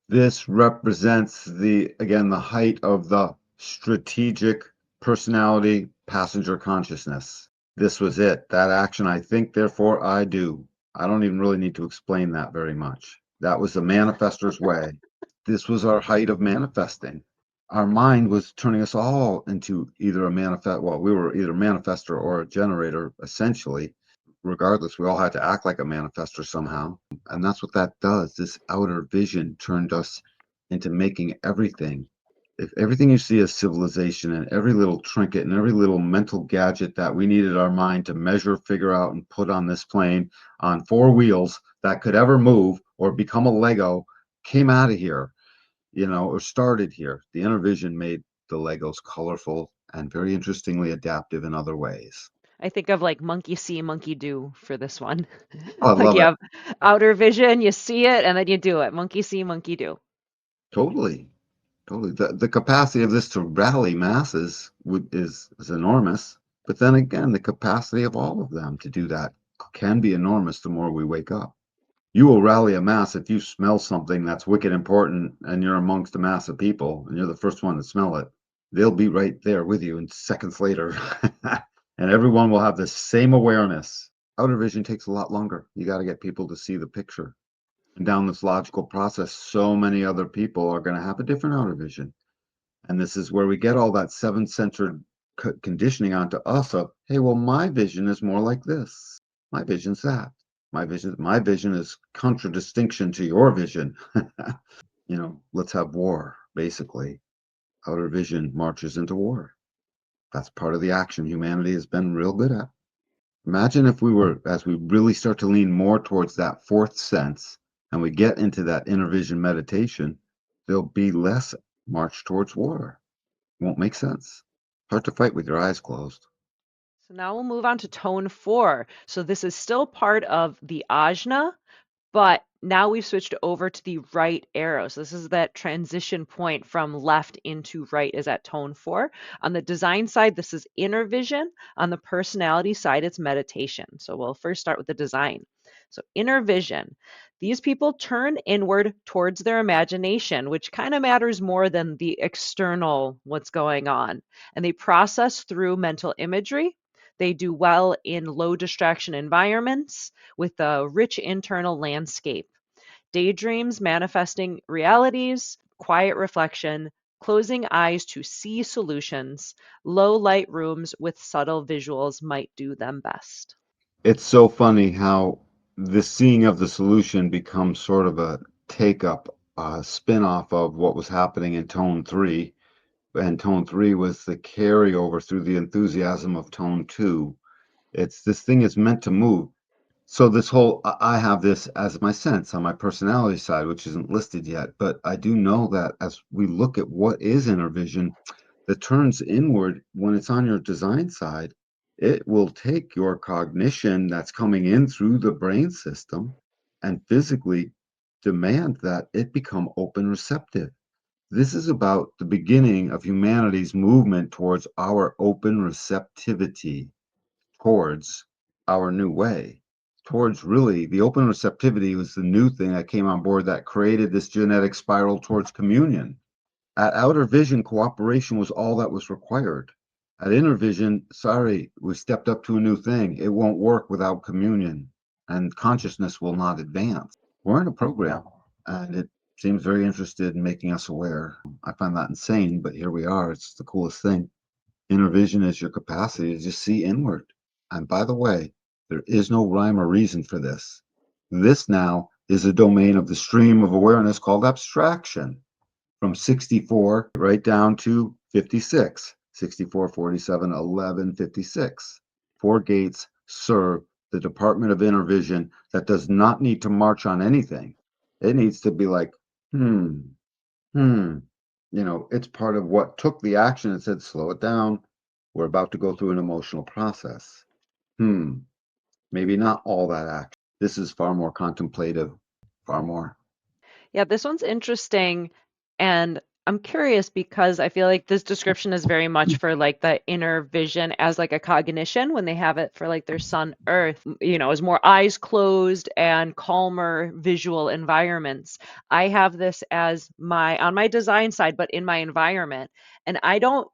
This represents again, the height of the strategic personality passenger consciousness. This was it. That action, I think, therefore I do. I don't even really need to explain that very much. That was the manifestor's way. This was our height of manifesting. Our mind was turning us all into either a manifest, well, we were either a manifestor or a generator, essentially. Regardless, we all had to act like a manifestor somehow. And that's what that does. This outer vision turned us into making everything. If everything you see as civilization and every little trinket and every little mental gadget that we needed our mind to measure, figure out, and put on this plane on four wheels that could ever move or become a Lego came out of here, or started here. The inner vision made the Legos colorful and very interestingly adaptive in other ways. I think of like monkey see, monkey do for this one. Oh, I Like love you it. have outer vision, you see it, and then you do it. Monkey see, monkey do. Totally. Totally. The capacity of this to rally masses is enormous. But then again, the capacity of all of them to do that can be enormous the more we wake up. You will rally a mass if you smell something that's wicked important and you're amongst a mass of people and you're the first one to smell it. They'll be right there with you in seconds later. And everyone will have the same awareness. Outer vision takes a lot longer. You got to get people to see the picture. And down this logical process, so many other people are going to have a different outer vision. And this is where we get all that seven-centered conditioning onto us of, hey, well, my vision is more like this. My vision's that. My vision is contradistinction to your vision. Let's have war, basically. Outer vision marches into war. That's part of the action humanity has been real good at. Imagine if as we really start to lean more towards that fourth sense and we get into that inner vision meditation, there'll be less march towards war. Won't make sense. Hard to fight with your eyes closed. So now we'll move on to tone 4. So this is still part of the ajna, but now we've switched over to the right arrow. So this is that transition point from left into right is at tone 4. On the design side, this is inner vision. On the personality side, it's meditation. So we'll first start with the design. So inner vision. These people turn inward towards their imagination, which kind of matters more than the external, what's going on. And they process through mental imagery. They do well in low distraction environments with a rich internal landscape. Daydreams manifesting realities, quiet reflection, closing eyes to see solutions, low light rooms with subtle visuals might do them best. It's so funny how the seeing of the solution becomes sort of a take up, spin off of what was happening in tone three. And tone three was the carryover through the enthusiasm of tone two. This thing is meant to move. So this whole, I have this as my sense on my personality side, which isn't listed yet, but I do know that as we look at what is inner vision, that turns inward when it's on your design side, it will take your cognition that's coming in through the brain system and physically demand that it become open receptive. This is about the beginning of humanity's movement towards our open receptivity, towards our new way, towards really the open receptivity was the new thing that came on board that created this genetic spiral towards communion. At outer vision, cooperation was all that was required. At inner vision, sorry, we stepped up to a new thing. It won't work without communion, and consciousness will not advance. We're in a program, and it seems very interested in making us aware. I find that insane, but here we are. It's the coolest thing. Inner vision is your capacity to just see inward. And by the way, there is no rhyme or reason for this. This now is a domain of the stream of awareness called abstraction, from 64 right down to 56, 64, 47, 11, 56. Four gates serve the Department of Inner Vision that does not need to march on anything. It needs to be like, hmm, hmm. It's part of what took the action and said, slow it down. We're about to go through an emotional process. Hmm, maybe not all that action. This is far more contemplative, far more. Yeah, this one's interesting. And I'm curious because I feel like this description is very much for like the inner vision as like a cognition when they have it for like their sun earth, is more eyes closed and calmer visual environments. I have this as my on my design side, but in my environment. And I don't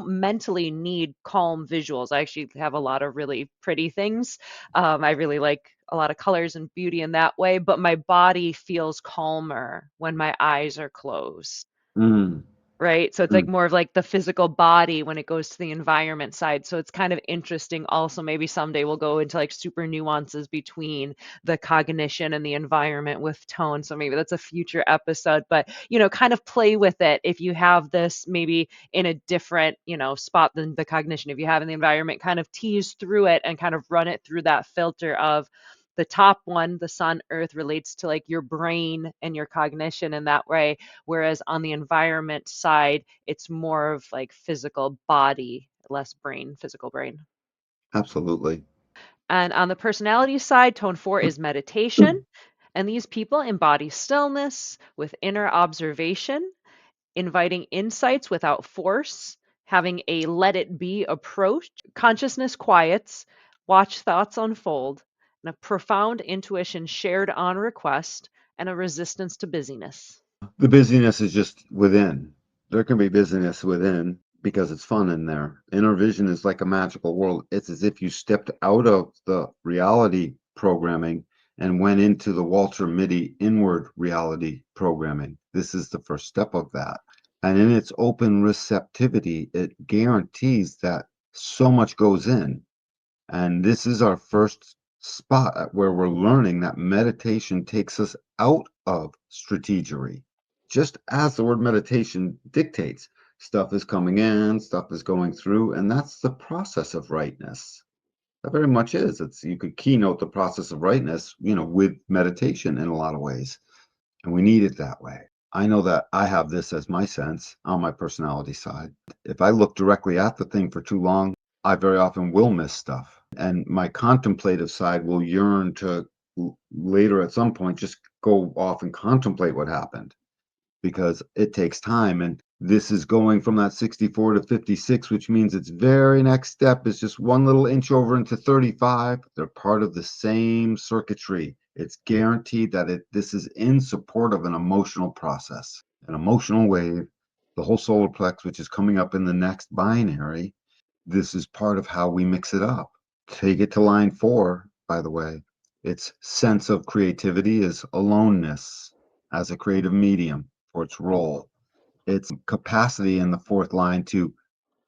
mentally need calm visuals. I actually have a lot of really pretty things. I really like a lot of colors and beauty in that way, but my body feels calmer when my eyes are closed. Mm, Right. So it's like mm. more of like the physical body when it goes to the environment side. So it's kind of interesting. Also, maybe someday we'll go into like super nuances between the cognition and the environment with tone. So maybe that's a future episode, but kind of play with it if you have this maybe in a different, spot than the cognition. If you have in the environment, kind of tease through it and kind of run it through that filter of the top one, the sun, earth relates to like your brain and your cognition in that way. Whereas on the environment side, it's more of like physical body, less brain, physical brain. Absolutely. And on the personality side, tone 4 is meditation. And these people embody stillness with inner observation, inviting insights without force, having a let it be approach. Consciousness quiets, watch thoughts unfold, and a profound intuition shared on request, and a resistance to busyness. The busyness is just within. There can be busyness within. because it's fun in there. Inner vision is like a magical world. It's as if you stepped out of the reality programming and went into the Walter Mitty inward reality programming. This is the first step of that. And in its open receptivity, it guarantees that so much goes in. And this is our first spot where we're learning that meditation takes us out of strategery. Just as the word meditation dictates, stuff is coming in, stuff is going through, and that's the process of rightness. That very much is. It's you could keynote the process of rightness, with meditation in a lot of ways. And we need it that way. I know that I have this as my sense on my personality side. If I look directly at the thing for too long, I very often will miss stuff. And my contemplative side will yearn to later at some point just go off and contemplate what happened because it takes time. And this is going from that 64 to 56, which means its very next step is just one little inch over into 35. They're part of the same circuitry. It's guaranteed that this is in support of an emotional process, an emotional wave, the whole solar plex, which is coming up in the next binary. This is part of how we mix it up. Take it to line 4, by the way. Its sense of creativity is aloneness as a creative medium for its role. Its capacity in the 4th line to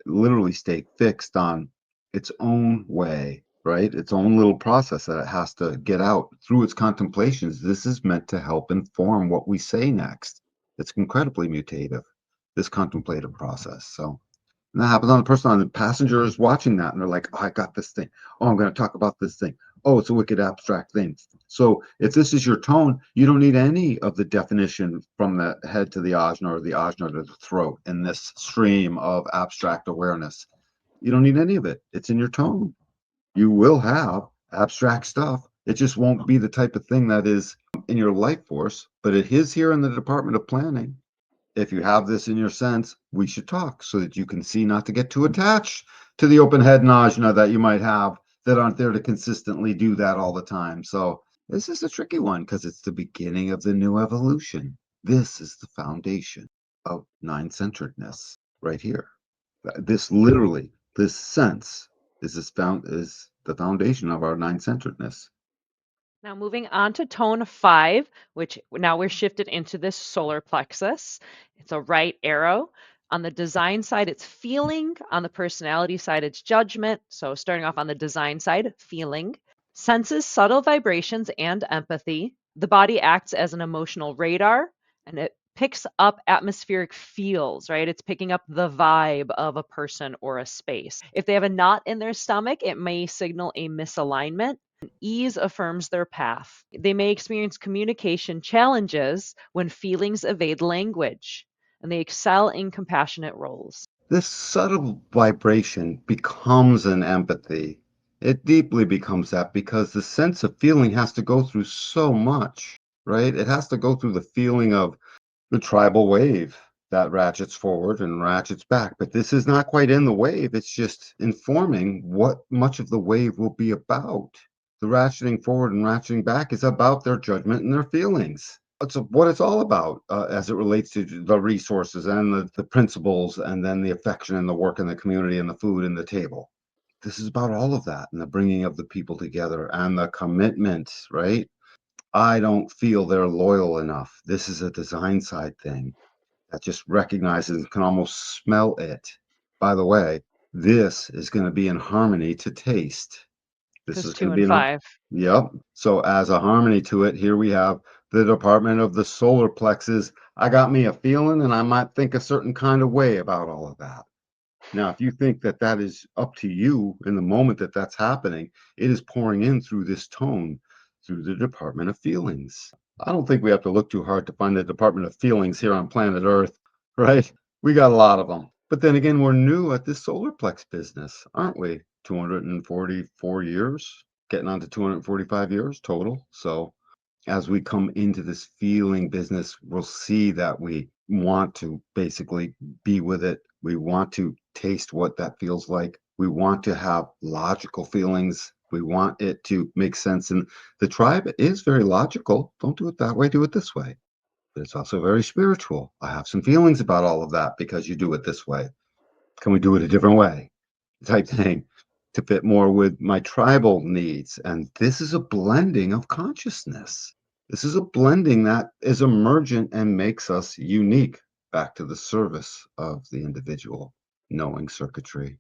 literally stay fixed on its own way, right? Its own little process that it has to get out through its contemplations. This is meant to help inform what we say next. It's incredibly mutative, this contemplative process. So and that happens on the person, on the passenger is watching that and they're like, oh, I got this thing. Oh, I'm going to talk about this thing. Oh, it's a wicked abstract thing. So if this is your tone, you don't need any of the definition from the head to the ajna or the ajna to the throat in this stream of abstract awareness. You don't need any of it. It's in your tone. You will have abstract stuff. It just won't be the type of thing that is in your life force, but it is here in the Department of Planning. If you have this in your sense, we should talk so that you can see not to get too attached to the open head najna that you might have that aren't there to consistently do that all the time. So this is a tricky one because it's the beginning of the new evolution. This is the foundation of nine-centeredness right here. This literally, this sense is the foundation of our nine-centeredness. Now moving on to tone 5, which now we're shifted into this solar plexus. It's a right arrow. On the design side, it's feeling. On the personality side, it's judgment. So starting off on the design side, feeling. Senses subtle vibrations and empathy. The body acts as an emotional radar and it picks up atmospheric feels, right? It's picking up the vibe of a person or a space. If they have a knot in their stomach, it may signal a misalignment. Ease affirms their path. They may experience communication challenges when feelings evade language, and they excel in compassionate roles. This subtle vibration becomes an empathy. It deeply becomes that because the sense of feeling has to go through so much, right? It has to go through the feeling of the tribal wave that ratchets forward and ratchets back. But this is not quite in the wave. It's just informing what much of the wave will be about. The ratcheting forward and ratcheting back is about their judgment and their feelings. It's what it's all about as it relates to the resources and the principles, and then the affection and the work and the community and the food and the table. This is about all of that and the bringing of the people together and the commitment, right? I don't feel they're loyal enough. This is a design side thing that just recognizes and can almost smell it. By the way, this is going to be in harmony to taste. This Because is going 2 to be and in 5. yep. So as a harmony to it, here we have the Department of the Solar Plexus. I got me a feeling, and I might think a certain kind of way about all of that. Now, if you think that that is up to you in the moment that that's happening, it is pouring in through this tone, through the Department of Feelings. I don't think we have to look too hard to find the Department of Feelings here on planet Earth, right? We got a lot of them. But then again, we're new at this solar plex business, aren't we? 244 years, getting on to 245 years total. So as we come into this feeling business, we'll see that we want to basically be with it. We want to taste what that feels like. We want to have logical feelings. We want it to make sense. And the tribe is very logical. Don't do it that way, do it this way. But it's also very spiritual. I have some feelings about all of that because you do it this way. Can we do it a different way? Type thing to fit more with my tribal needs. And this is a blending of consciousness. This is a blending that is emergent and makes us unique back to the service of the individual knowing circuitry.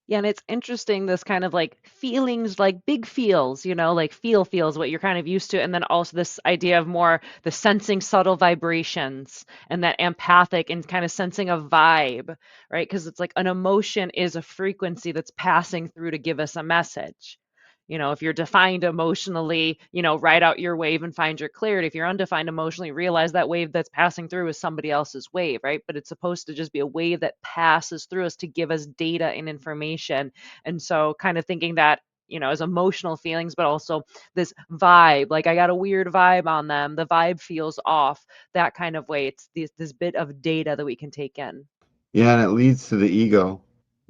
Yeah, and it's interesting this kind of like feelings, like big feels, like feels what you're kind of used to. And then also this idea of more the sensing subtle vibrations and that empathic and kind of sensing a vibe, right? Because it's like an emotion is a frequency that's passing through to give us a message. If you're defined emotionally, ride out your wave and find your clarity. If you're undefined emotionally, realize that wave that's passing through is somebody else's wave, right? But it's supposed to just be a wave that passes through us to give us data and information. And so, kind of thinking that, as emotional feelings, but also this vibe, like I got a weird vibe on them, the vibe feels off, that kind of way. It's this bit of data that we can take in. Yeah, and it leads to the ego.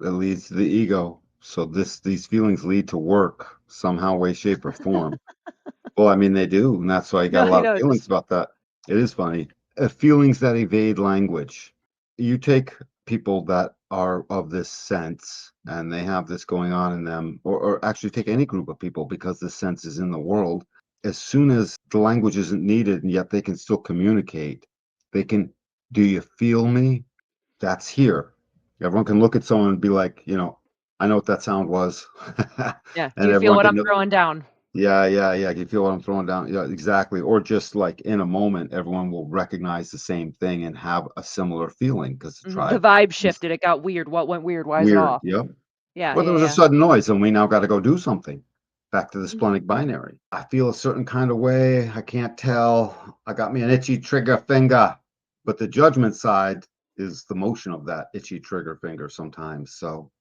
It leads to the ego. So these feelings lead to work somehow, way, shape, or form. Well, I mean, they do, and that's why I got No, a I lot of know. feelings about that. It is funny. Feelings that evade language. You take people that are of this sense, and they have this going on in them, or actually take any group of people because this sense is in the world. As soon as the language isn't needed, and yet they can still communicate, they can, do you feel me? That's here. Everyone can look at someone and be like, I know what that sound was. Yeah. Do And you feel everyone what I'm can, throwing down? yeah, yeah, yeah. You feel what I'm throwing down? Yeah, exactly. Or just like in a moment, everyone will recognize the same thing and have a similar feeling because the The tribe vibe is shifted. It got weird. What went weird? Why is it weird. off? Yep. Yeah, Or there yeah, was a yeah. sudden noise and we now got to go do something. Back to the Mhm. splenic binary. I feel a certain kind of way. I can't tell. I got me an itchy trigger finger. But the judgment side is the motion of that itchy trigger finger sometimes. So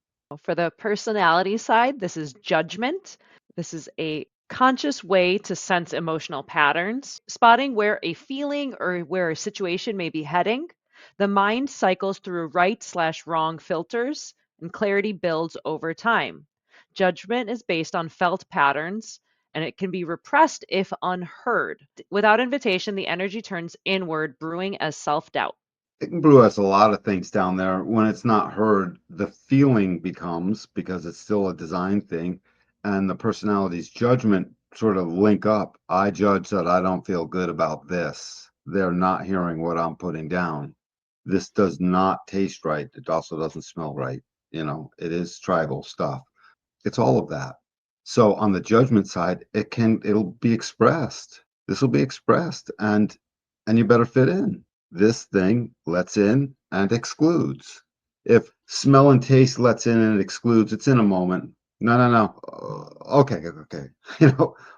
For the personality side, this is judgment. This is a conscious way to sense emotional patterns, spotting where a feeling or where a situation may be heading. The mind cycles through right/wrong filters, and clarity builds over time. Judgment is based on felt patterns, and it can be repressed if unheard. Without invitation, the energy turns inward, brewing as self doubt. it can brew us a lot of things down there. When it's not heard, the feeling becomes, because it's still a design thing, and the personality's judgment sort of link up. I judge that I don't feel good about this. They're not hearing what I'm putting down. This does not taste right. It also doesn't smell right. It is tribal stuff. It's all of that. So on the judgment side, it'll be expressed. This will be expressed, and you better fit in. This thing lets in and excludes. If smell and taste lets in and excludes, it's in a moment. No, no, no. Okay, okay.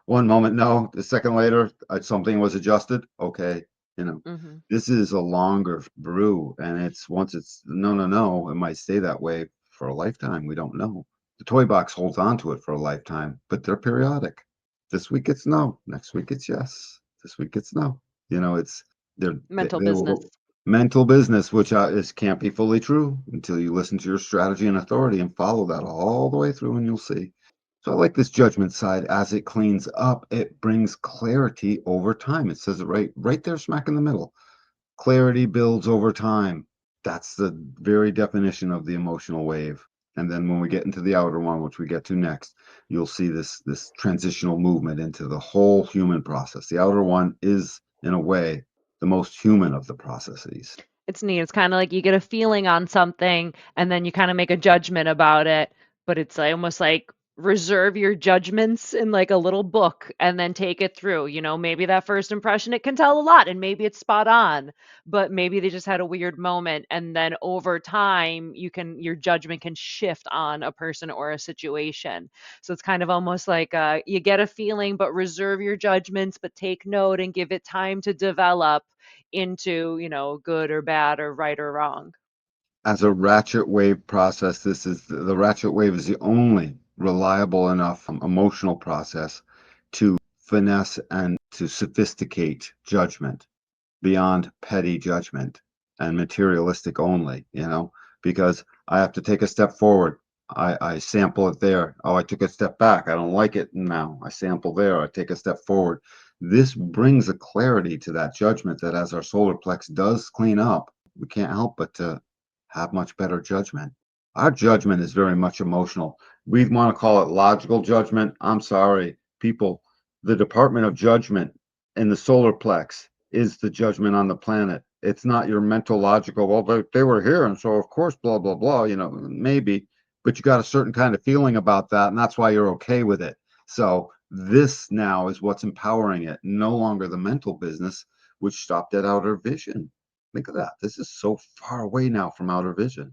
One moment, no. The second later, something was adjusted. Okay, you know. Mhm. This is a longer brew, and once it's no, no, no, it might stay that way for a lifetime. We don't know. The toy box holds on to it for a lifetime, but they're periodic. This week it's no, next week it's yes. This week it's no. It's Mental they business. will mental business, which is can't be fully true until you listen to your strategy and authority and follow that all the way through, and you'll see. So I like this judgment side. As it cleans up, it brings clarity over time. It says it right there, smack in the middle. Clarity builds over time. That's the very definition of the emotional wave. And then when we get into the outer one, which we get to next, you'll see this transitional movement into the whole human process. The outer one is, in a way, the most human of the processes. It's neat. It's kind of like you get a feeling on something and then you kind of make a judgment about it, but it's like, almost like reserve your judgments in like a little book and then take it through. Maybe that first impression it can tell a lot and maybe it's spot on, but maybe they just had a weird moment and then over time your judgment can shift on a person or a situation. So it's kind of almost like you get a feeling but reserve your judgments but take note and give it time to develop into, good or bad or right or wrong. As a ratchet wave process, the ratchet wave is the only reliable enough emotional process to finesse and to sophisticate judgment beyond petty judgment and materialistic only, because I have to take a step forward. I sample it there. Oh, I took a step back. I don't like it now. I sample there. I take a step forward. This brings a clarity to that judgment that as our solar plex does clean up, we can't help but to have much better judgment. Our judgment is very much emotional. We want to call it logical judgment. I'm sorry, people. The Department of Judgment in the solar plex is the judgment on the planet. It's not your mental logical, well, they were here, and so of course, blah, blah, blah, maybe, but you got a certain kind of feeling about that, and that's why you're okay with it. So this now is what's empowering it, no longer the mental business, which stopped at outer vision. Think of that. This is so far away now from outer vision.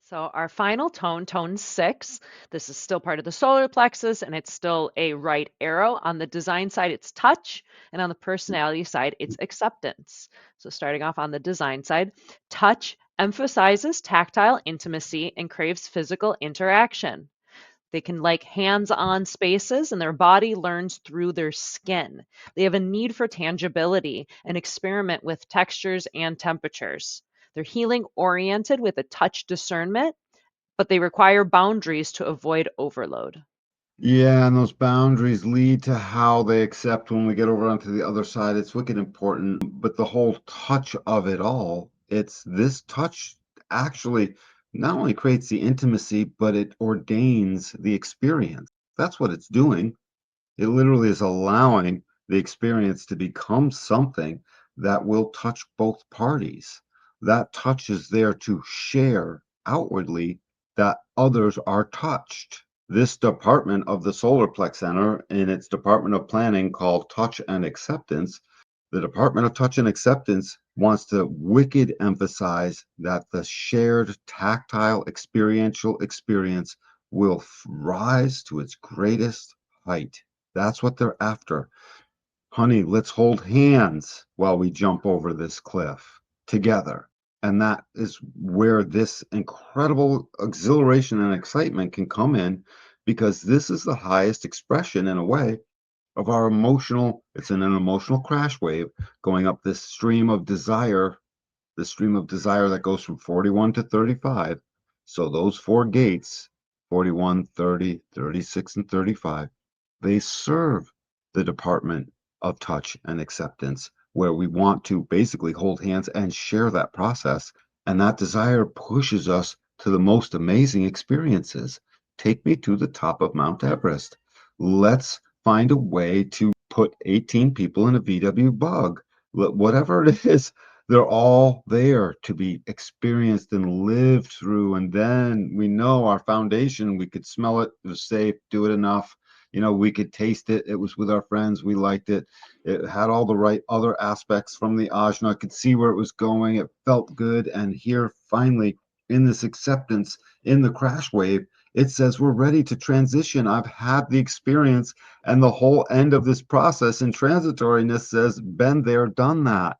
So our final tone, tone 6, this is still part of the solar plexus and it's still a right arrow. On the design side, it's touch, and on the personality side, it's acceptance. So starting off on the design side, touch emphasizes tactile intimacy and craves physical interaction. They can like hands-on spaces and their body learns through their skin. They have a need for tangibility and experiment with textures and temperatures. They're healing oriented with a touch discernment, but they require boundaries to avoid overload. Yeah, and those boundaries lead to how they accept when we get over onto the other side. It's wicked important, but the whole touch of it all, it's this touch actually not only creates the intimacy, but it ordains the experience. That's what it's doing. It literally is allowing the experience to become something that will touch both parties. That touch is there to share outwardly that others are touched. This department of the Solar Plex Center, in its Department of Planning called Touch and Acceptance, the Department of Touch and Acceptance wants to wicked emphasize that the shared tactile experiential experience will rise to its greatest height. That's what they're after. Honey, let's hold hands while we jump over this cliff together. And that is where this incredible exhilaration and excitement can come in, because this is the highest expression, in a way, of our emotional, it's in an emotional crash wave going up this stream of desire, the stream of desire that goes from 41 to 35. So those four gates, 41, 30, 36, and 35, they serve the Department of Touch and Acceptance, where we want to basically hold hands and share that process. And that desire pushes us to the most amazing experiences. Take me to the top of Mount Everest. Let's find a way to put 18 people in a VW bug. Whatever it is, they're all there to be experienced and lived through. And then we know our foundation, we could smell it, it was safe, do it enough. We could taste it. It was with our friends. We liked it. It had all the right other aspects from the Ajna. I could see where it was going. It felt good. And here, finally, in this acceptance, in the crash wave, it says we're ready to transition. I've had the experience. And the whole end of this process in transitoriness says, been there, done that.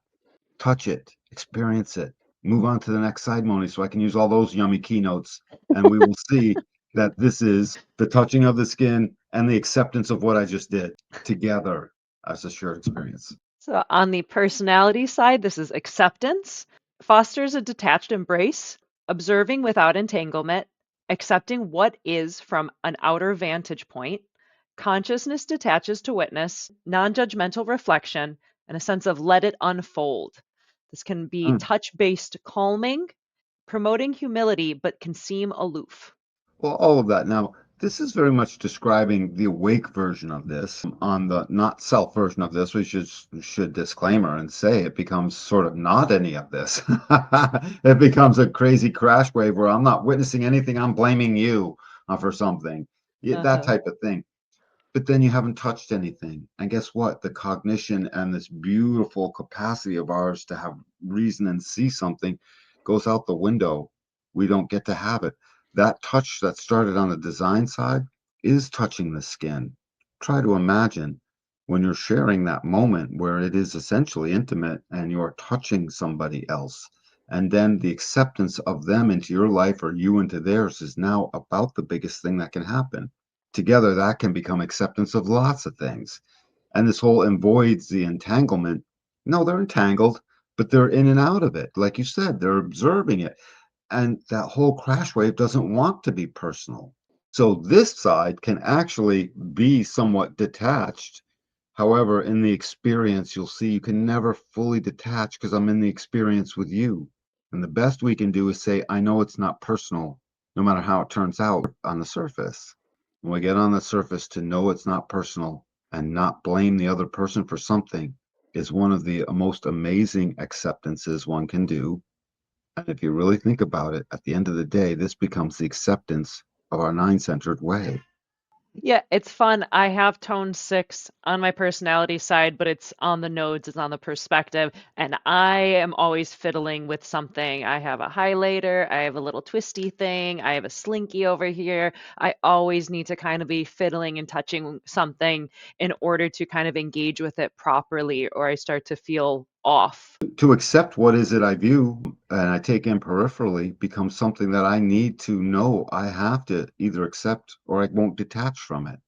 Touch it, experience it, move on to the next ceremony so I can use all those yummy keynotes. And we will see that this is the touching of the skin and the acceptance of what I just did together as a shared experience. So on the personality side, this is acceptance, fosters a detached embrace, observing without entanglement, accepting what is from an outer vantage point. Consciousness detaches to witness, non judgmental reflection, and a sense of let it unfold. This can be Mm. touch based calming, promoting humility, but can seem aloof. Well, all of that. Now, this is very much describing the awake version of this. On the not self version of this, we should disclaimer and say it becomes sort of not any of this. It becomes a crazy crash wave where I'm not witnessing anything. I'm blaming you for something. Yeah, that Uh-huh. type of thing. But then you haven't touched anything. And guess what? The cognition and this beautiful capacity of ours to have reason and see something goes out the window. We don't get to have it. That touch that started on the design side is touching the skin. Try to imagine when you're sharing that moment where it is essentially intimate and you're touching somebody else. And then the acceptance of them into your life or you into theirs is now about the biggest thing that can happen. Together, that can become acceptance of lots of things. And this whole avoids the entanglement. No, they're entangled, but they're in and out of it. Like you said, they're observing it. And that whole crash wave doesn't want to be personal. So this side can actually be somewhat detached. However, in the experience, you'll see you can never fully detach because I'm in the experience with you. And the best we can do is say, I know it's not personal. no matter how it turns out on the surface. When we get on the surface, to know it's not personal and not blame the other person for something is one of the most amazing acceptances one can do. And if you really think about it, at the end of the day, this becomes the acceptance of our nine-centered way. Yeah, it's fun. I have tone six on my personality side, but it's on the nodes, it's on the perspective. And I am always fiddling with something. I have a highlighter, I have a little twisty thing, I have a slinky over here. I always need to kind of be fiddling and touching something in order to kind of engage with it properly, or I start to feel off. To accept what is it I view and I take in peripherally becomes something that I need to know I have to either accept or I won't detach from it.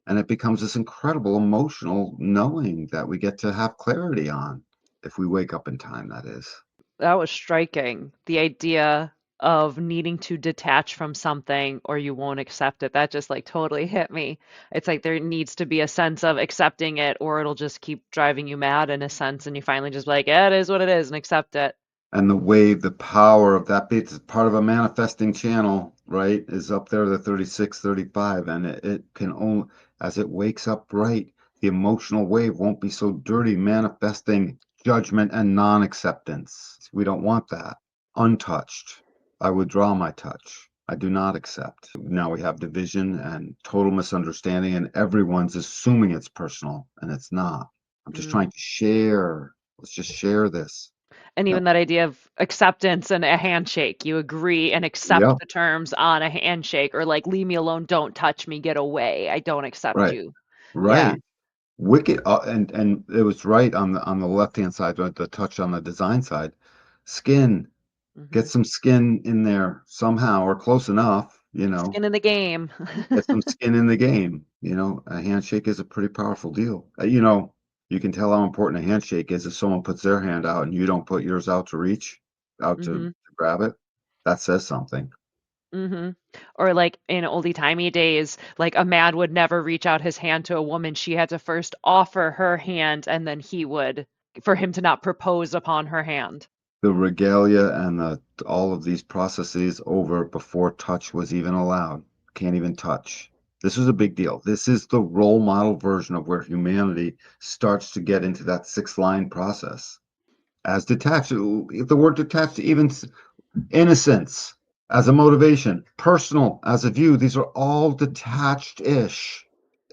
And it becomes this incredible emotional knowing that we get to have clarity on if we wake up in time, that is. That was striking. The idea of needing to detach from something or you won't accept it. That just like totally hit me. It's like there needs to be a sense of accepting it or it'll just keep driving you mad in a sense and you finally just be like, yeah, it is what it is and accept it. And the wave, the power of that beat is part of a manifesting channel, right? Is up there, the 36, 35. And it can only, as it wakes up right, the emotional wave won't be so dirty, manifesting judgment and non acceptance. We don't want that. Untouched. I withdraw my touch. I do not accept. Now we have division and total misunderstanding, and everyone's assuming it's personal, and it's not. I'm just Mm. trying to share. Let's just share this. And Yep. even that idea of acceptance and a handshake, you agree and accept Yep. the terms on a handshake or like, leave me alone, don't touch me, get away. I don't accept Right. you. Yeah. Right. Wicked, and it was right on the left-hand side, right, the touch on the design side. Skin, Hmm. get some skin in there somehow or close enough, Skin in the game. get some skin in the game. A handshake is a pretty powerful deal. You can tell how important a handshake is if someone puts their hand out and you don't put yours out to reach, out to Hmm. grab it. That says something. Mhm. Or like in oldie timey days, like a man would never reach out his hand to a woman. She had to first offer her hand and then he would, for him to not propose upon her hand. The regalia and all of these processes over before touch was even allowed. Can't even touch. This is a big deal. This is the role model version of where humanity starts to get into that six line process. As detached, if the word detached, even innocence as a motivation, personal as a view, these are all detached ish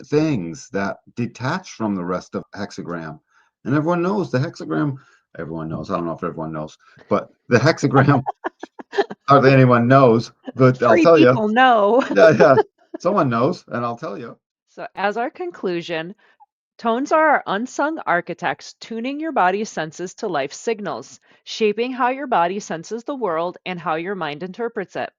things that detach from the rest of hexagram. And everyone knows the hexagram, everyone knows, I don't know if everyone knows, but the hexagram, hardly anyone knows, but I'll Three tell you, people know. yeah, yeah, someone knows, and I'll tell you. So, as our conclusion, tones are our unsung architects tuning your body's senses to life signals, shaping how your body senses the world and how your mind interprets it.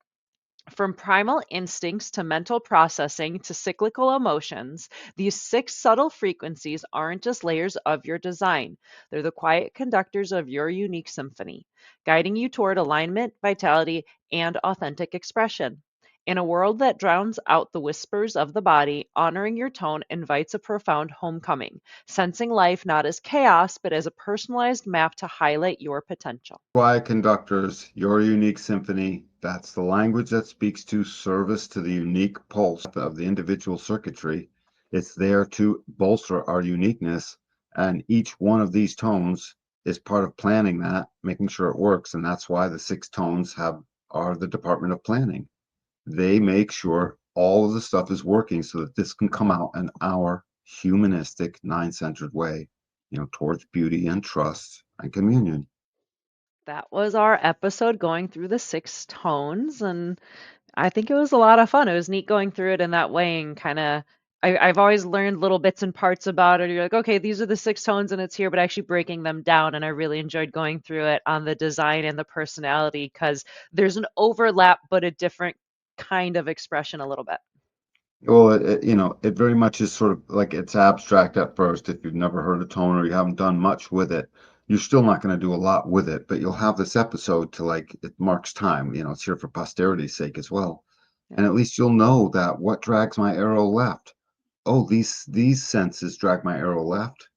From primal instincts to mental processing to cyclical emotions, these six subtle frequencies aren't just layers of your design. They're the quiet conductors of your unique symphony, guiding you toward alignment, vitality, and authentic expression. In a world that drowns out the whispers of the body, honoring your tone invites a profound homecoming, sensing life not as chaos, but as a personalized map to highlight your potential. Quiet conductors, your unique symphony, that's the language that speaks to service to the unique pulse of the individual circuitry. It's there to bolster our uniqueness, and each one of these tones is part of planning that, making sure it works, and that's why the six tones are the Department of Planning. They make sure all of the stuff is working so that this can come out in our humanistic, nine-centered way, towards beauty and trust and communion. That was our episode going through the six tones, and I think it was a lot of fun. It was neat going through it in that way and kind of. I've always learned little bits and parts about it. You're like, okay, these are the six tones and it's here, but actually breaking them down. And I really enjoyed going through it on the design and the personality because there's an overlap, but a different kind of expression a little bit. Well, it very much is sort of like it's abstract at first. If you've never heard a tone or you haven't done much with it, you're still not going to do a lot with it, but you'll have this episode to like, it marks time, it's here for posterity's sake as well. Yeah. And at least you'll know that what drags my arrow left. Oh, these senses drag my arrow left,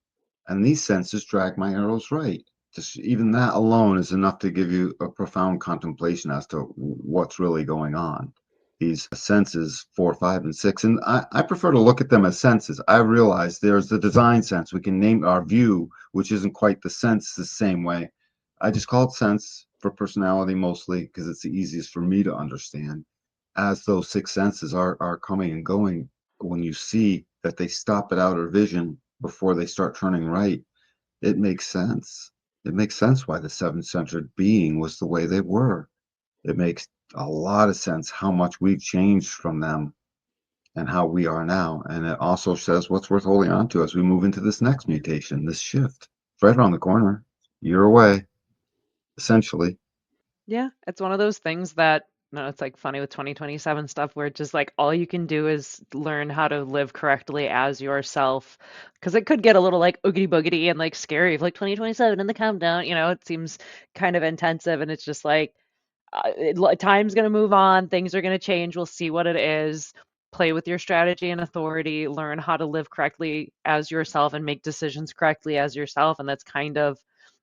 and these senses drag my arrows right. Just even that alone is enough to give you a profound contemplation as to what's really going on. These senses, four, five, and six, and I prefer to look at them as senses. I realize there's the design sense. We can name our view, which isn't quite the sense the same way. I just call it sense for personality mostly because it's the easiest for me to understand. As those six senses are coming and going, when you see that they stop at outer vision before they start turning right, it makes sense. It makes sense why the seven-centered being was the way they were. It makes a lot of sense how much we've changed from them and how we are now. And it also says what's worth holding on to as we move into this next mutation, this shift. It's right around the corner. You're away, essentially. Yeah, it's one of those things that, no, it's like funny with 2027 stuff where it's just like all you can do is learn how to live correctly as yourself. Because it could get a little like oogity boogity and like scary, like 2027 and the countdown, it seems kind of intensive. And it's just like, time's going to move on, things are going to change. We'll see what it is. Play with your strategy and authority, learn how to live correctly as yourself and make decisions correctly as yourself. And that's kind of,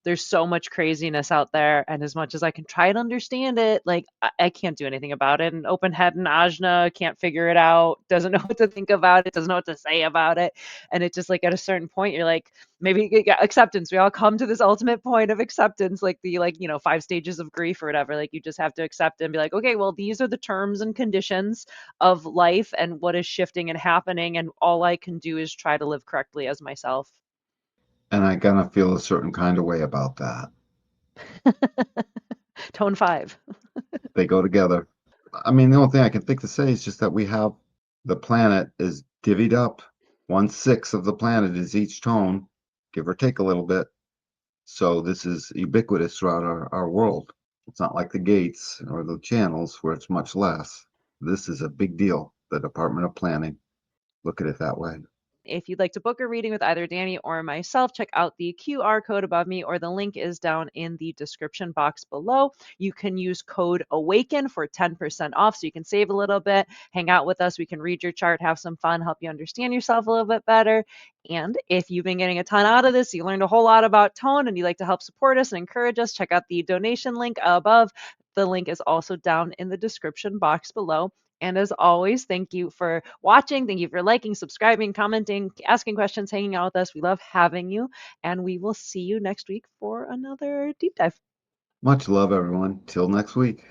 there's so much craziness out there. And as much as I can try to understand it, like I can't do anything about it. And open head and Ajna can't figure it out, doesn't know what to think about it, doesn't know what to say about it. And it's just like at a certain point, you're like, maybe acceptance. We all come to this ultimate point of acceptance, like the five stages of grief or whatever. Like you just have to accept it and be like, okay, well, these are the terms and conditions of life and what is shifting and happening, and all I can do is try to live correctly as myself. And I kind of feel a certain kind of way about that. Tone five. They go together. I mean, the only thing I can think to say is just that we have the planet is divvied up. 1/6 of the planet is each tone, give or take a little bit. So this is ubiquitous throughout our world. It's not like the gates or the channels where it's much less. This is a big deal. The Department of Planning. Look at it that way. If you'd like to book a reading with either Danny or myself, check out the QR code above me, or the link is down in the description box below. You can use code AWAKEN for 10% off so you can save a little bit, hang out with us. We can read your chart, have some fun, help you understand yourself a little bit better. And if you've been getting a ton out of this, you learned a whole lot about tone and you'd like to help support us and encourage us, check out the donation link above. The link is also down in the description box below. And as always, thank you for watching. Thank you for liking, subscribing, commenting, asking questions, hanging out with us. We love having you. And we will see you next week for another deep dive. Much love, everyone. Till next week.